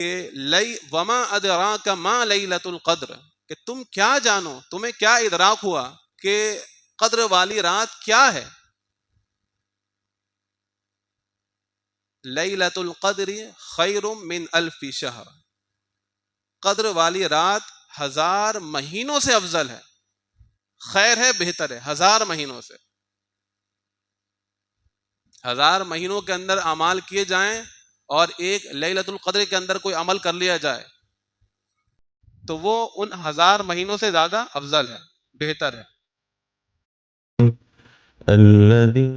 کہ وما ادراک ما لیلۃ القدر، کہ تم کیا جانو، تمہیں کیا ادراک ہوا کہ قدر والی رات کیا ہے. لیلۃ القدر خیر من الف شہر، قدر والی رات 1000 مہینوں سے افضل ہے، خیر ہے، بہتر ہے 1000 مہینوں سے. 1000 مہینوں کے اندر اعمال کیے جائیں اور ایک لیلۃ القدر کے اندر کوئی عمل کر لیا جائے تو وہ ان 1000 مہینوں سے زیادہ افضل ہے، بہتر ہے. الذي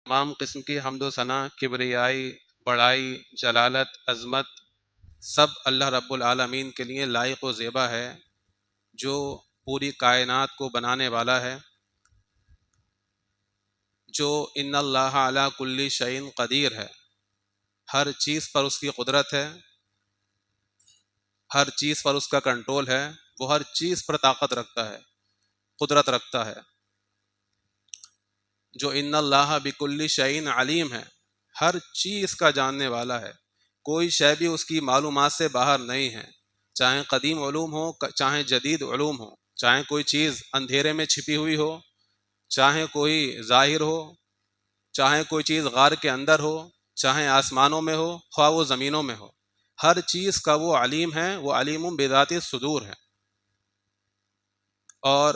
تمام قسم کی حمد و ثنا، کبریائی، بڑائی، جلالت، عظمت سب اللہ رب العالمین کے لیے لائق و زیبا ہے، جو پوری کائنات کو بنانے والا ہے، جو ان اللہ علی کل شیء قدیر ہے، ہر چیز پر اس کی قدرت ہے، ہر چیز پر اس کا کنٹرول ہے، وہ ہر چیز پر طاقت رکھتا ہے، قدرت رکھتا ہے. جو ان اللہ بکل شیء علیم ہے، ہر چیز کا جاننے والا ہے، کوئی شے بھی اس کی معلومات سے باہر نہیں ہے، چاہے قدیم علوم ہو، چاہے جدید علوم ہو، چاہے کوئی چیز اندھیرے میں چھپی ہوئی ہو، چاہے کوئی ظاہر ہو، چاہے کوئی چیز غار کے اندر ہو، چاہے آسمانوں میں ہو، خواہ وہ زمینوں میں ہو، ہر چیز کا وہ علیم ہے، وہ علیم بذات الصدور ہے. اور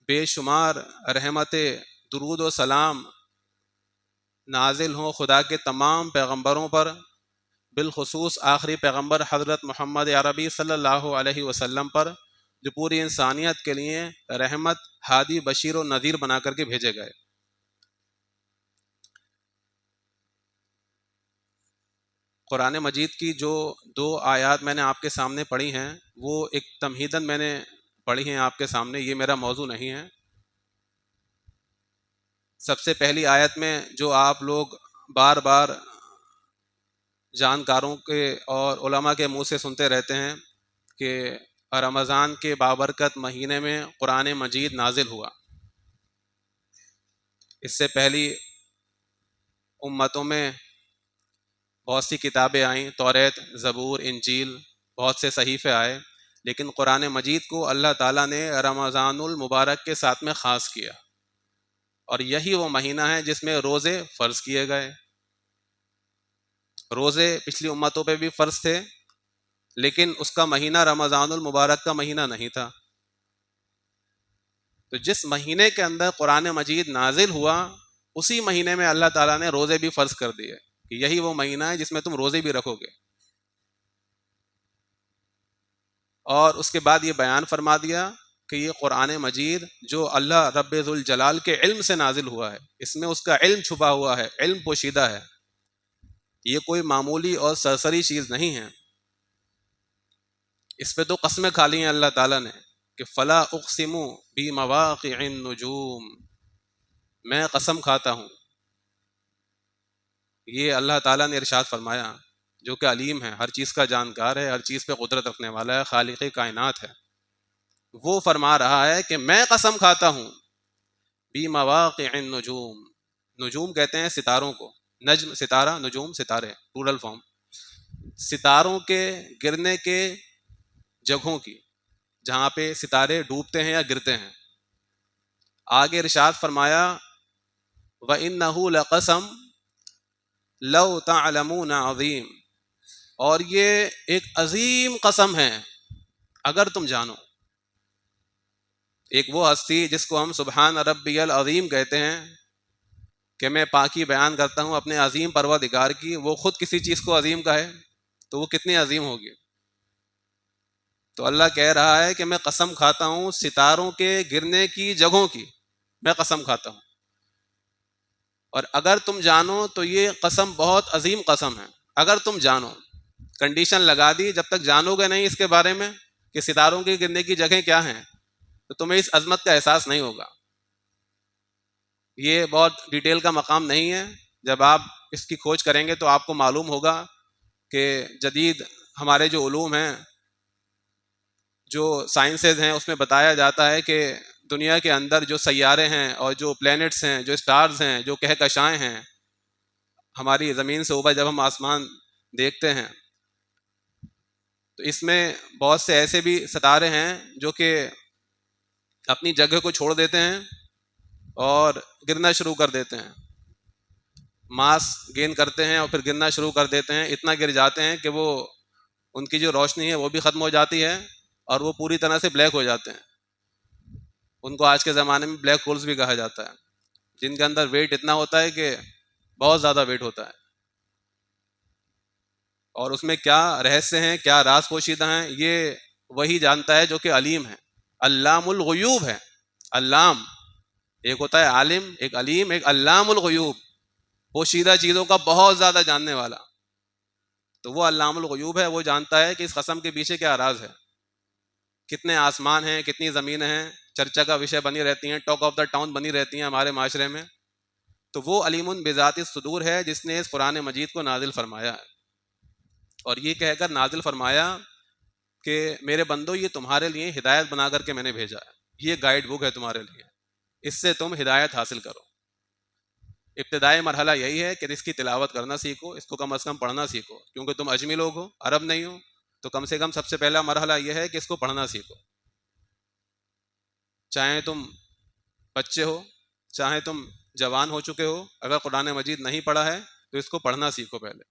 بے شمار رحمت، درود و سلام نازل ہوں خدا کے تمام پیغمبروں پر، بالخصوص آخری پیغمبر حضرت محمد عربی صلی اللہ علیہ وسلم پر، جو پوری انسانیت کے لیے رحمت، ہادی، بشیر و نذیر بنا کر کے بھیجے گئے. قرآن مجید کی جو 2 آیات میں نے آپ کے سامنے پڑھی ہیں، وہ ایک تمہیداً میں نے پڑھی ہیں آپ کے سامنے، یہ میرا موضوع نہیں ہے. سب سے پہلی آیت میں جو آپ لوگ بار بار جانکاروں کے اور علماء کے منہ سے سنتے رہتے ہیں کہ رمضان کے بابرکت مہینے میں قرآن مجید نازل ہوا. اس سے پہلی امتوں میں بہت سی کتابیں آئیں، توریت، زبور، انجیل، بہت سے صحیفے آئے، لیکن قرآن مجید کو اللہ تعالیٰ نے رمضان المبارک کے ساتھ میں خاص کیا، اور یہی وہ مہینہ ہے جس میں روزے فرض کیے گئے. روزے پچھلی امتوں پہ بھی فرض تھے، لیکن اس کا مہینہ رمضان المبارک کا مہینہ نہیں تھا. تو جس مہینے کے اندر قرآن مجید نازل ہوا، اسی مہینے میں اللہ تعالیٰ نے روزے بھی فرض کر دیے کہ یہی وہ مہینہ ہے جس میں تم روزے بھی رکھو گے. اور اس کے بعد یہ بیان فرما دیا کہ یہ قرآن مجید جو اللہ رب ذوالجلال کے علم سے نازل ہوا ہے، اس میں اس کا علم چھپا ہوا ہے، علم پوشیدہ ہے، یہ کوئی معمولی اور سرسری چیز نہیں ہے. اس پہ تو قسمیں کھا لی ہیں اللہ تعالیٰ نے کہ فلا اقسم بمواقع النجوم، میں قسم کھاتا ہوں. یہ اللہ تعالیٰ نے ارشاد فرمایا، جو کہ علیم ہے، ہر چیز کا جانکار ہے، ہر چیز پہ قدرت رکھنے والا ہے، خالق کائنات ہے. وہ فرما رہا ہے کہ میں قسم کھاتا ہوں بمواقع النجوم. نجوم کہتے ہیں ستاروں کو، نجم ستارہ، نجوم ستارے، پلورل فارم. ستاروں کے گرنے کے جگہوں کی، جہاں پہ ستارے ڈوبتے ہیں یا گرتے ہیں. آگے ارشاد فرمایا وَإِنَّهُ لَقَسَمٌ لَوْ تَعْلَمُونَ عَظِيمٌ، اور یہ ایک عظیم قسم ہے اگر تم جانو. ایک وہ ہستی جس کو ہم سبحان ربی العظیم کہتے ہیں کہ میں پاکی بیان کرتا ہوں اپنے عظیم پروردگار کی، وہ خود کسی چیز کو عظیم کہے تو وہ کتنی عظیم ہوگی. تو اللہ کہہ رہا ہے کہ میں قسم کھاتا ہوں ستاروں کے گرنے کی جگہوں کی، میں قسم کھاتا ہوں. اور اگر تم جانو تو یہ قسم بہت عظیم قسم ہے. اگر تم جانو، کنڈیشن لگا دی، جب تک جانو گے نہیں اس کے بارے میں کہ ستاروں کے گرنے کی جگہیں کیا ہیں تو تمہیں اس عظمت کا احساس نہیں ہوگا. یہ بہت ڈیٹیل کا مقام نہیں ہے، جب آپ اس کی کھوج کریں گے تو آپ کو معلوم ہوگا کہ جدید ہمارے جو علوم ہیں، جو سائنسز ہیں، اس میں بتایا جاتا ہے کہ دنیا کے اندر جو سیارے ہیں اور جو پلینٹس ہیں، جو اسٹارز ہیں، جو کہکشائیں ہیں، ہماری زمین سے اوپر جب ہم آسمان دیکھتے ہیں تو اس میں بہت سے ایسے بھی ستارے ہیں جو کہ اپنی جگہ کو چھوڑ دیتے ہیں اور گرنا شروع کر دیتے ہیں، ماس گین کرتے ہیں اور پھر گرنا شروع کر دیتے ہیں، اتنا گر جاتے ہیں کہ وہ ان کی جو روشنی ہے وہ بھی ختم ہو جاتی ہے اور وہ پوری طرح سے بلیک ہو جاتے ہیں۔ ان کو آج کے زمانے میں بلیک ہولز بھی کہا جاتا ہے، جن کے اندر ویٹ اتنا ہوتا ہے کہ بہت زیادہ ویٹ ہوتا ہے، اور اس میں کیا رہسیہ ہیں، کیا راز پوشیدہ ہیں، یہ وہی جانتا ہے جو کہ علیم ہے، علام الغیوب ہے۔ علام ایک ہوتا ہے عالم، ایک علیم، ایک علام الغیوب، پوشیدہ چیزوں کا بہت زیادہ جاننے والا۔ تو وہ علام الغیوب ہے، وہ جانتا ہے کہ اس قسم کے پیچھے کیا راز ہے، کتنے آسمان ہیں، کتنی زمینیں ہیں، چرچا کا وشے بنی رہتی ہیں، ٹاک آف دا ٹاؤن بنی رہتی ہیں ہمارے معاشرے میں۔ تو وہ علیم بذات الصدور ہے جس نے اس قرآن مجید کو نازل فرمایا ہے، اور یہ کہہ کر نازل فرمایا کہ میرے بندو یہ تمہارے لیے ہدایت بنا کر کے میں نے بھیجا ہے، یہ گائیڈ بک ہے تمہارے لیے، اس سے تم ہدایت حاصل کرو۔ ابتدائی مرحلہ یہی ہے کہ اس کی تلاوت کرنا سیکھو، اس کو کم از کم پڑھنا سیکھو، کیونکہ تم اجمی لوگ ہو، عرب نہیں ہو، تو کم سے کم سب سے پہلا مرحلہ یہ ہے کہ اس کو پڑھنا سیکھو۔ چاہے تم بچے ہو، چاہے تم جوان ہو چکے ہو، اگر قرآن مجید نہیں پڑھا ہے تو اس کو پڑھنا سیکھو پہلے۔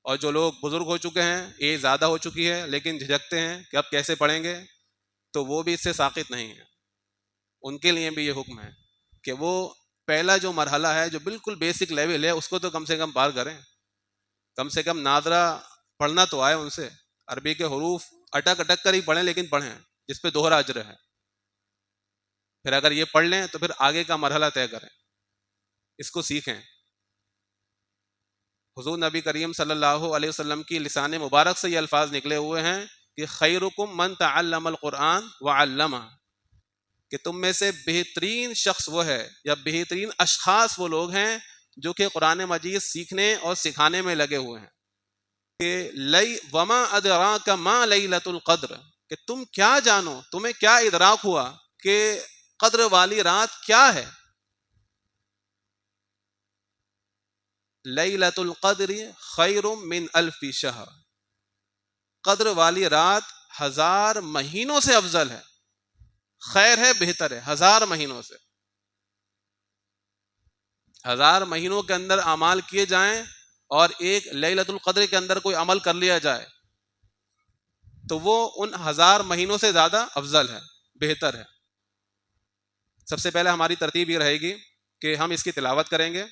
اور جو لوگ بزرگ ہو چکے ہیں، ایج زیادہ ہو چکی ہے لیکن جھجکتے ہیں کہ اب کیسے پڑھیں گے، تو وہ بھی اس سے ساقط نہیں ہیں، ان کے لیے بھی یہ حکم ہے کہ وہ پہلا جو مرحلہ ہے، جو بالکل بیسک لیول ہے، اس کو تو کم سے کم پار کریں، کم سے کم نادرا پڑھنا تو آئے ان سے، عربی کے حروف اٹک اٹک کر ہی پڑھیں لیکن پڑھیں، جس پہ دوہرا اجر ہے۔ پھر اگر یہ پڑھ لیں تو پھر آگے کا مرحلہ طے کریں، اس کو سیکھیں۔ حضور نبی کریم صلی اللہ علیہ وسلم کی لسان مبارک سے یہ الفاظ نکلے ہوئے ہیں کہ خیرکم من تعلم القرآن وعلمہ، کہ تم میں سے بہترین شخص وہ ہے، یا بہترین اشخاص وہ لوگ ہیں جو کہ قرآن مجید سیکھنے اور سکھانے میں لگے ہوئے ہیں۔ کہ وما ادراک ما لیلۃ القدر، کہ تم کیا جانو، تمہیں کیا ادراک ہوا کہ قدر والی رات کیا ہے۔ لیلۃ القدر خیر من الف شہر، قدر والی رات 1000 مہینوں سے افضل ہے، خیر ہے، بہتر ہے 1000 مہینوں سے۔ 1000 مہینوں کے اندر اعمال کیے جائیں اور ایک لیلۃ القدر کے اندر کوئی عمل کر لیا جائے تو وہ ان 1000 مہینوں سے زیادہ افضل ہے، بہتر ہے۔ سب سے پہلے ہماری ترتیب یہ رہے گی کہ ہم اس کی تلاوت کریں گے،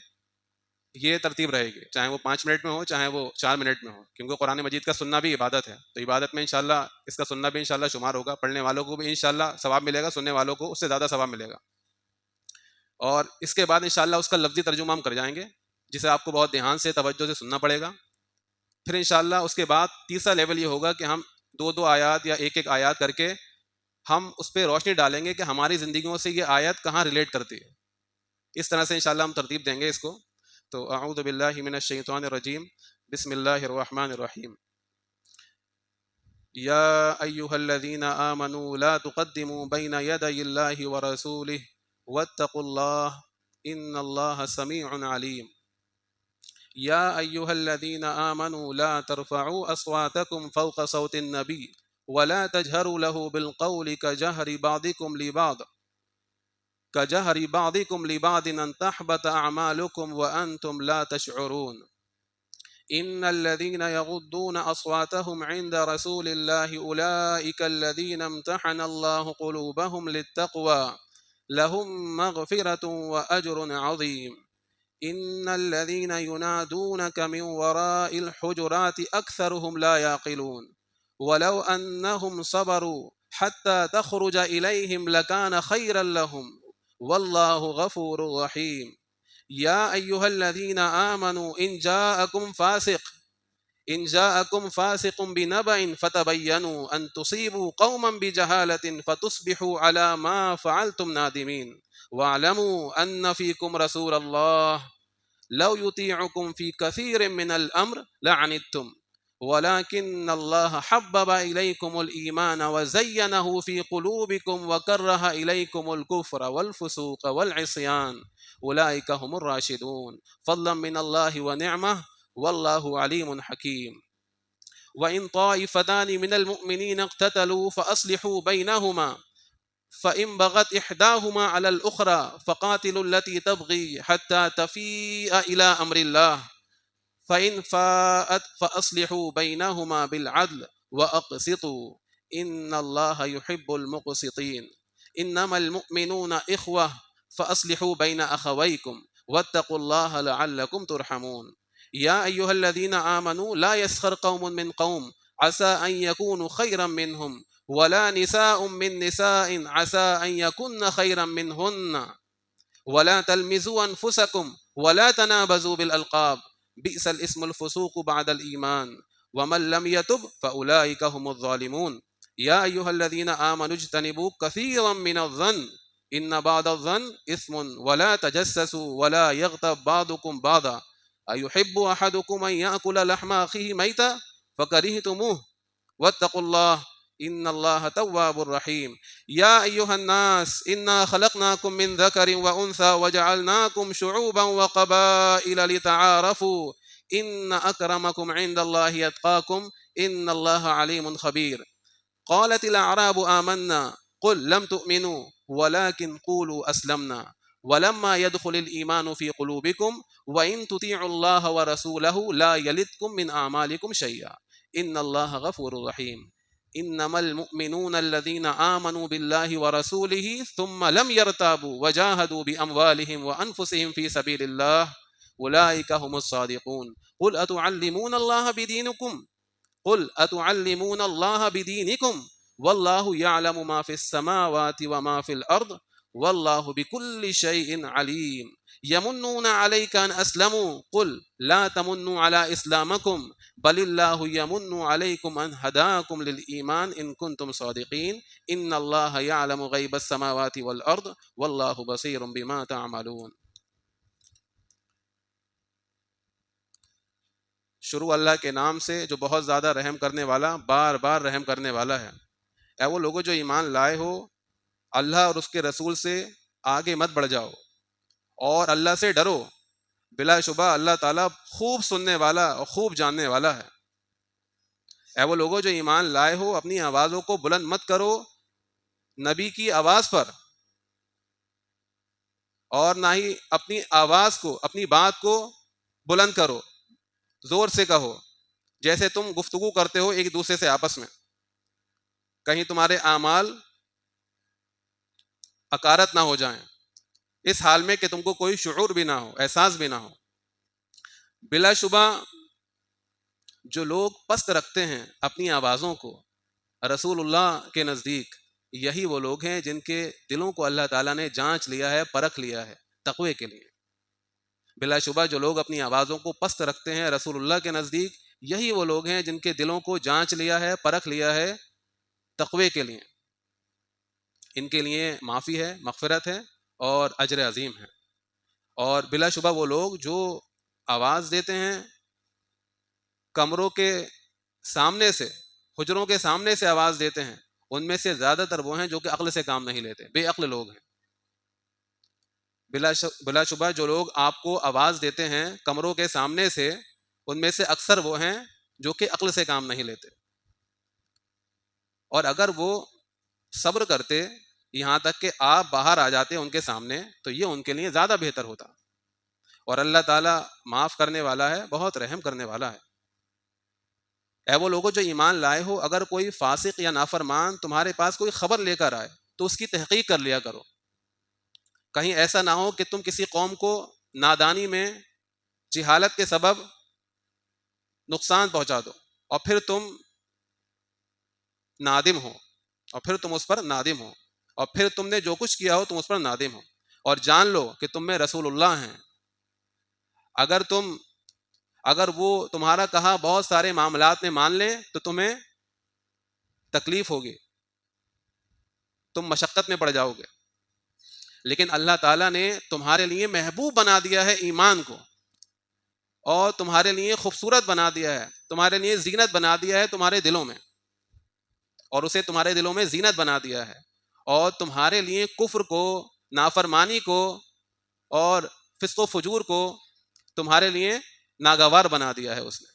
یہ ترتیب رہے گی، چاہے وہ 5 منٹ میں ہو، چاہے وہ 4 منٹ میں ہو، کیونکہ قرآن مجید کا سننا بھی عبادت ہے، تو عبادت میں انشاءاللہ اس کا سننا بھی انشاءاللہ شمار ہوگا، پڑھنے والوں کو بھی انشاءاللہ ثواب ملے گا، سننے والوں کو اس سے زیادہ ثواب ملے گا۔ اور اس کے بعد انشاءاللہ اس کا لفظی ترجمہ ہم کر جائیں گے، جسے آپ کو بہت دھیان سے، توجہ سے سننا پڑے گا۔ پھر انشاءاللہ اس کے بعد تیسرا لیول یہ ہوگا کہ ہم 2 آیات یا ایک آیات کر کے ہم اس پہ روشنی ڈالیں گے کہ ہماری زندگیوں سے یہ آیت کہاں ریلیٹ کرتی ہے۔ اس طرح سے انشاءاللہ ہم ترتیب دیں گے اس کو۔ تو اعوذ باللہ من الشیطان الرجیم، بسم اللہ الرحمن الرحیم۔ یا ایہا الذین آمنوا لا تقدموا بین یدی اللہ ورسولہ واتقوا اللہ ان اللہ سمیع علیم۔ یا ایہا الذین آمنوا لا ترفعوا اصواتکم فوق صوت النبی ولا تجهروا له بالقول كجهر بعضكم لبعض أن تحبط أعمالكم وأنتم لا تشعرون إن الذين يغضون أصواتهم عند رسول الله أولئك الذين امتحن الله قلوبهم للتقوى لهم مغفرة وأجر عظيم إن الذين ينادونك من وراء الحجرات أكثرهم لا يعقلون ولو أنهم صبروا حتى تخرج إليهم لكان خيرا لهم والله غفور رحيم يا أيها الذين آمنوا إن جاءكم فاسق بنبأ فتبينوا أن تصيبوا قوما بجهالة فتصبحوا على ما فعلتم نادمين واعلموا أن فيكم رسول الله لو يطيعكم في كثير من الأمر لعنتم ولكن الله حبب إليكم الإيمان وزينه في قلوبكم وكره إليكم الكفر والفسوق والعصيان أولئك هم الراشدون فضلا من الله ونعمة والله عليم حكيم. وإن طائفتان من المؤمنين اقتتلوا فأصلحوا بينهما فإن بغت إحداهما على الأخرى فقاتلوا التي تبغي حتى تفيء إلى أمر الله فإن فاءت فأصلحوا بينهما بالعدل وأقسطوا إن الله يحب المقسطين. إنما المؤمنون إخوة فأصلحوا بين أخويكم واتقوا الله لعلكم ترحمون. يا أيها الذين آمنوا لا يسخر قوم من قوم عسى أن يكونوا خيرا منهم ولا نساء من نساء عسى أن يكن خيرا منهن ولا تلمزوا أنفسكم ولا تنابزوا بالألقاب بئس الاسم الفسوق بعد الإيمان ومن لم يتب فأولئك هم الظالمون. يا أيها الذين آمنوا اجتنبوا كثيرا من الظن إن بعض الظن إثم ولا تجسسوا ولا يغتب بعضكم بعضا أيحب أحدكم أن يأكل لحم أخيه ميتا فكرهتموه واتقوا الله إن الله تواب رحيم. يا أيها الناس إنا خلقناكم من ذكر وأنثى وجعلناكم شعوبا وقبائل لتعارفوا إن أكرمكم عند الله يتقاكم إن الله عليم خبير. قالت الأعراب آمنا قل لم تؤمنوا ولكن قولوا أسلمنا ولما يدخل الإيمان في قلوبكم وإن تطيعوا الله ورسوله لا يلدكم من أعمالكم شيئا إن الله غفور رحيم. إنما المؤمنون الذين آمنوا بالله ورسوله ثم لم يرتابوا وجاهدوا بأموالهم وأنفسهم في سبيل الله أولئك هم الصادقون. قل أتعلمون الله بدينكم والله يعلم ما في السماوات وما في الأرض والله بكل شيء عليم. يمنون عليك أن أسلموا قل لا تمنوا على إسلامكم بل الله يمن عليكم أن هداكم للإيمان إن كنتم صادقين إن الله يعلم غيب السماوات والأرض والله بصير بما تعملون. شروع اللہ کے نام سے جو بہت زیادہ رحم کرنے والا بار بار رحم کرنے والا ہے۔ اے وہ لوگوں جو ایمان لائے ہو اللہ اور اس کے رسول سے آگے مت بڑھ جاؤ اور اللہ سے ڈرو، بلا شبہ اللہ تعالیٰ خوب سننے والا اور خوب جاننے والا ہے۔ اے وہ لوگوں جو ایمان لائے ہو اپنی آوازوں کو بلند مت کرو نبی کی آواز پر، اور نہ ہی اپنی آواز کو اپنی بات کو بلند کرو، زور سے کہو جیسے تم گفتگو کرتے ہو ایک دوسرے سے آپس میں، کہیں تمہارے اعمال اکارت نہ ہو جائیں، اس حال میں کہ تم کو کوئی شعور بھی نہ ہو، احساس بھی نہ ہو۔ بلا شبہ جو لوگ پست رکھتے ہیں اپنی آوازوں کو رسول اللہ کے نزدیک، یہی وہ لوگ ہیں جن کے دلوں کو اللہ تعالیٰ نے جانچ لیا ہے، پرکھ لیا ہے تقوی کے لیے۔ بلا شبہ جو لوگ اپنی آوازوں کو پست رکھتے ہیں رسول اللہ کے نزدیک، یہی وہ لوگ ہیں جن کے دلوں کو جانچ لیا ہے، پرکھ لیا ہے تقوی کے لیے۔ ان کے لیے معافی ہے، مغفرت ہے اور اجر عظیم ہے۔ اور بلا شبہ وہ لوگ جو آواز دیتے ہیں کمروں کے سامنے سے، حجروں کے سامنے سے آواز دیتے ہیں، ان میں سے زیادہ تر وہ ہیں جو کہ عقل سے کام نہیں لیتے، بے عقل لوگ ہیں۔ بلا شبہ جو لوگ آپ کو آواز دیتے ہیں کمروں کے سامنے سے، ان میں سے اکثر وہ ہیں جو کہ عقل سے کام نہیں لیتے، اور اگر وہ صبر کرتے یہاں تک کہ آپ باہر آ جاتے ان کے سامنے تو یہ ان کے لیے زیادہ بہتر ہوتا۔ اور اللہ تعالیٰ معاف کرنے والا ہے، بہت رحم کرنے والا ہے۔ اے وہ لوگوں جو ایمان لائے ہو، اگر کوئی فاسق یا نافرمان تمہارے پاس کوئی خبر لے کر آئے تو اس کی تحقیق کر لیا کرو، کہیں ایسا نہ ہو کہ تم کسی قوم کو نادانی میں جہالت کے سبب نقصان پہنچا دو اور پھر تم نادم ہو، اور پھر تم اس پر نادم ہو، اور پھر تم نے جو کچھ کیا ہو تم اس پر نادم ہو، اور جان لو کہ تم میں رسول اللہ ہیں۔ اگر وہ تمہارا کہا بہت سارے معاملات میں مان لیں تو تمہیں تکلیف ہوگی، تم مشقت میں پڑ جاؤ گے، لیکن اللہ تعالیٰ نے تمہارے لیے محبوب بنا دیا ہے ایمان کو، اور تمہارے لیے خوبصورت بنا دیا ہے، تمہارے لیے زینت بنا دیا ہے تمہارے دلوں میں، اور اسے تمہارے دلوں میں زینت بنا دیا ہے، اور تمہارے لیے کفر کو، نافرمانی کو اور فسق و فجور کو تمہارے لیے ناگوار بنا دیا ہے اس نے۔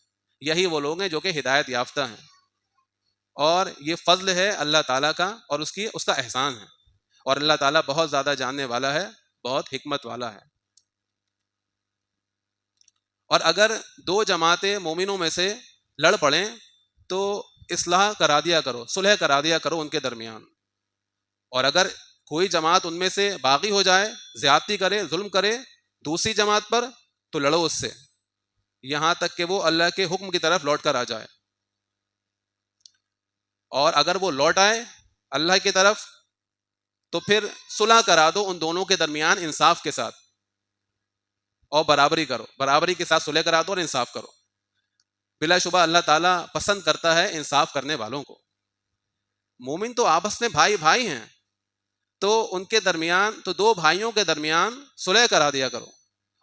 یہی وہ لوگ ہیں جو کہ ہدایت یافتہ ہیں، اور یہ فضل ہے اللہ تعالیٰ کا اور اس کا احسان ہے، اور اللہ تعالیٰ بہت زیادہ جاننے والا ہے، بہت حکمت والا ہے۔ اور اگر دو جماعتیں مومنوں میں سے لڑ پڑیں تو اصلاح کرا دیا کرو، صلح کرا دیا کرو ان کے درمیان، اور اگر کوئی جماعت ان میں سے باغی ہو جائے، زیادتی کرے، ظلم کرے دوسری جماعت پر، تو لڑو اس سے یہاں تک کہ وہ اللہ کے حکم کی طرف لوٹ کر آ جائے، اور اگر وہ لوٹ آئے اللہ کی طرف تو پھر صلح کرا دو ان دونوں کے درمیان انصاف کے ساتھ، اور برابری کرو، برابری کے ساتھ صلح کرا دو اور انصاف کرو۔ بلا شبہ اللہ تعالیٰ پسند کرتا ہے انصاف کرنے والوں کو۔ مومن تو آپس میں بھائی بھائی ہیں، تو ان کے درمیان، تو دو بھائیوں کے درمیان صلح کرا دیا کرو،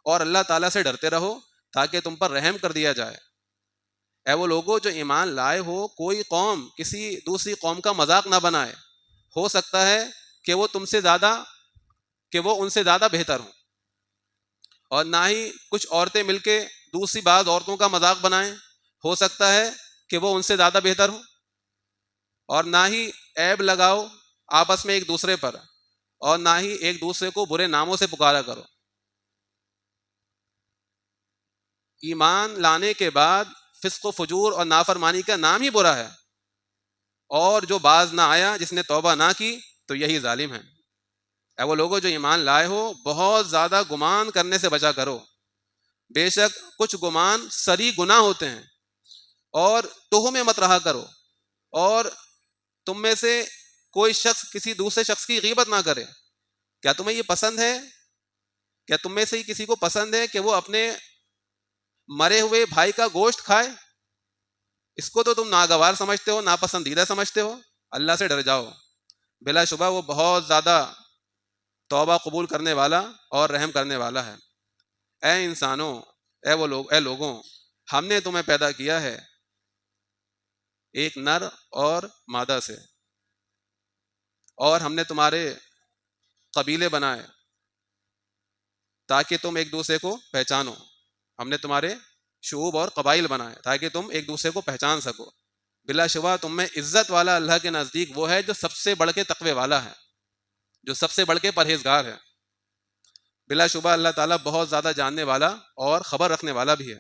اور اللہ تعالیٰ سے ڈرتے رہو تاکہ تم پر رحم کر دیا جائے۔ اے وہ لوگوں جو ایمان لائے ہو، کوئی قوم کسی دوسری قوم کا مذاق نہ بنائے، ہو سکتا ہے کہ وہ ان سے زیادہ بہتر ہوں، اور نہ ہی کچھ عورتیں مل کے دوسری بعض عورتوں کا مذاق بنائیں، ہو سکتا ہے کہ وہ ان سے زیادہ بہتر ہوں، اور نہ ہی عیب لگاؤ آپس میں ایک دوسرے پر، اور نہ ہی ایک دوسرے کو برے ناموں سے پکارا کرو۔ ایمان لانے کے بعد فسق و فجور اور نافرمانی کا نام ہی برا ہے، اور جو باز نہ آیا، جس نے توبہ نہ کی، تو یہی ظالم ہے۔ اے وہ لوگوں جو ایمان لائے ہو، بہت زیادہ گمان کرنے سے بچا کرو، بے شک کچھ گمان سری گناہ ہوتے ہیں، اور تہمیں مت رہا کرو، اور تم میں سے کوئی شخص کسی دوسرے شخص کی غیبت نہ کرے۔ کیا تمہیں یہ پسند ہے، کیا تم میں سے کسی کو پسند ہے کہ وہ اپنے مرے ہوئے بھائی کا گوشت کھائے؟ اس کو تو تم ناگوار سمجھتے ہو، ناپسندیدہ سمجھتے ہو۔ اللہ سے ڈر جاؤ، بلا شبہ وہ بہت زیادہ توبہ قبول کرنے والا اور رحم کرنے والا ہے۔ اے انسانوں، اے لوگوں، ہم نے تمہیں پیدا کیا ہے ایک نر اور مادہ سے، اور ہم نے تمہارے قبیلے بنائے تاکہ تم ایک دوسرے کو پہچانو۔ ہم نے تمہارے شعوب اور قبائل بنائے تاکہ تم ایک دوسرے کو پہچان سکو۔ بلا شبہ تم میں عزت والا اللہ کے نزدیک وہ ہے جو سب سے بڑھ کے تقوی والا ہے، جو سب سے بڑھ کے پرہیزگار ہے۔ بلا شبہ اللہ تعالیٰ بہت زیادہ جاننے والا اور خبر رکھنے والا بھی ہے۔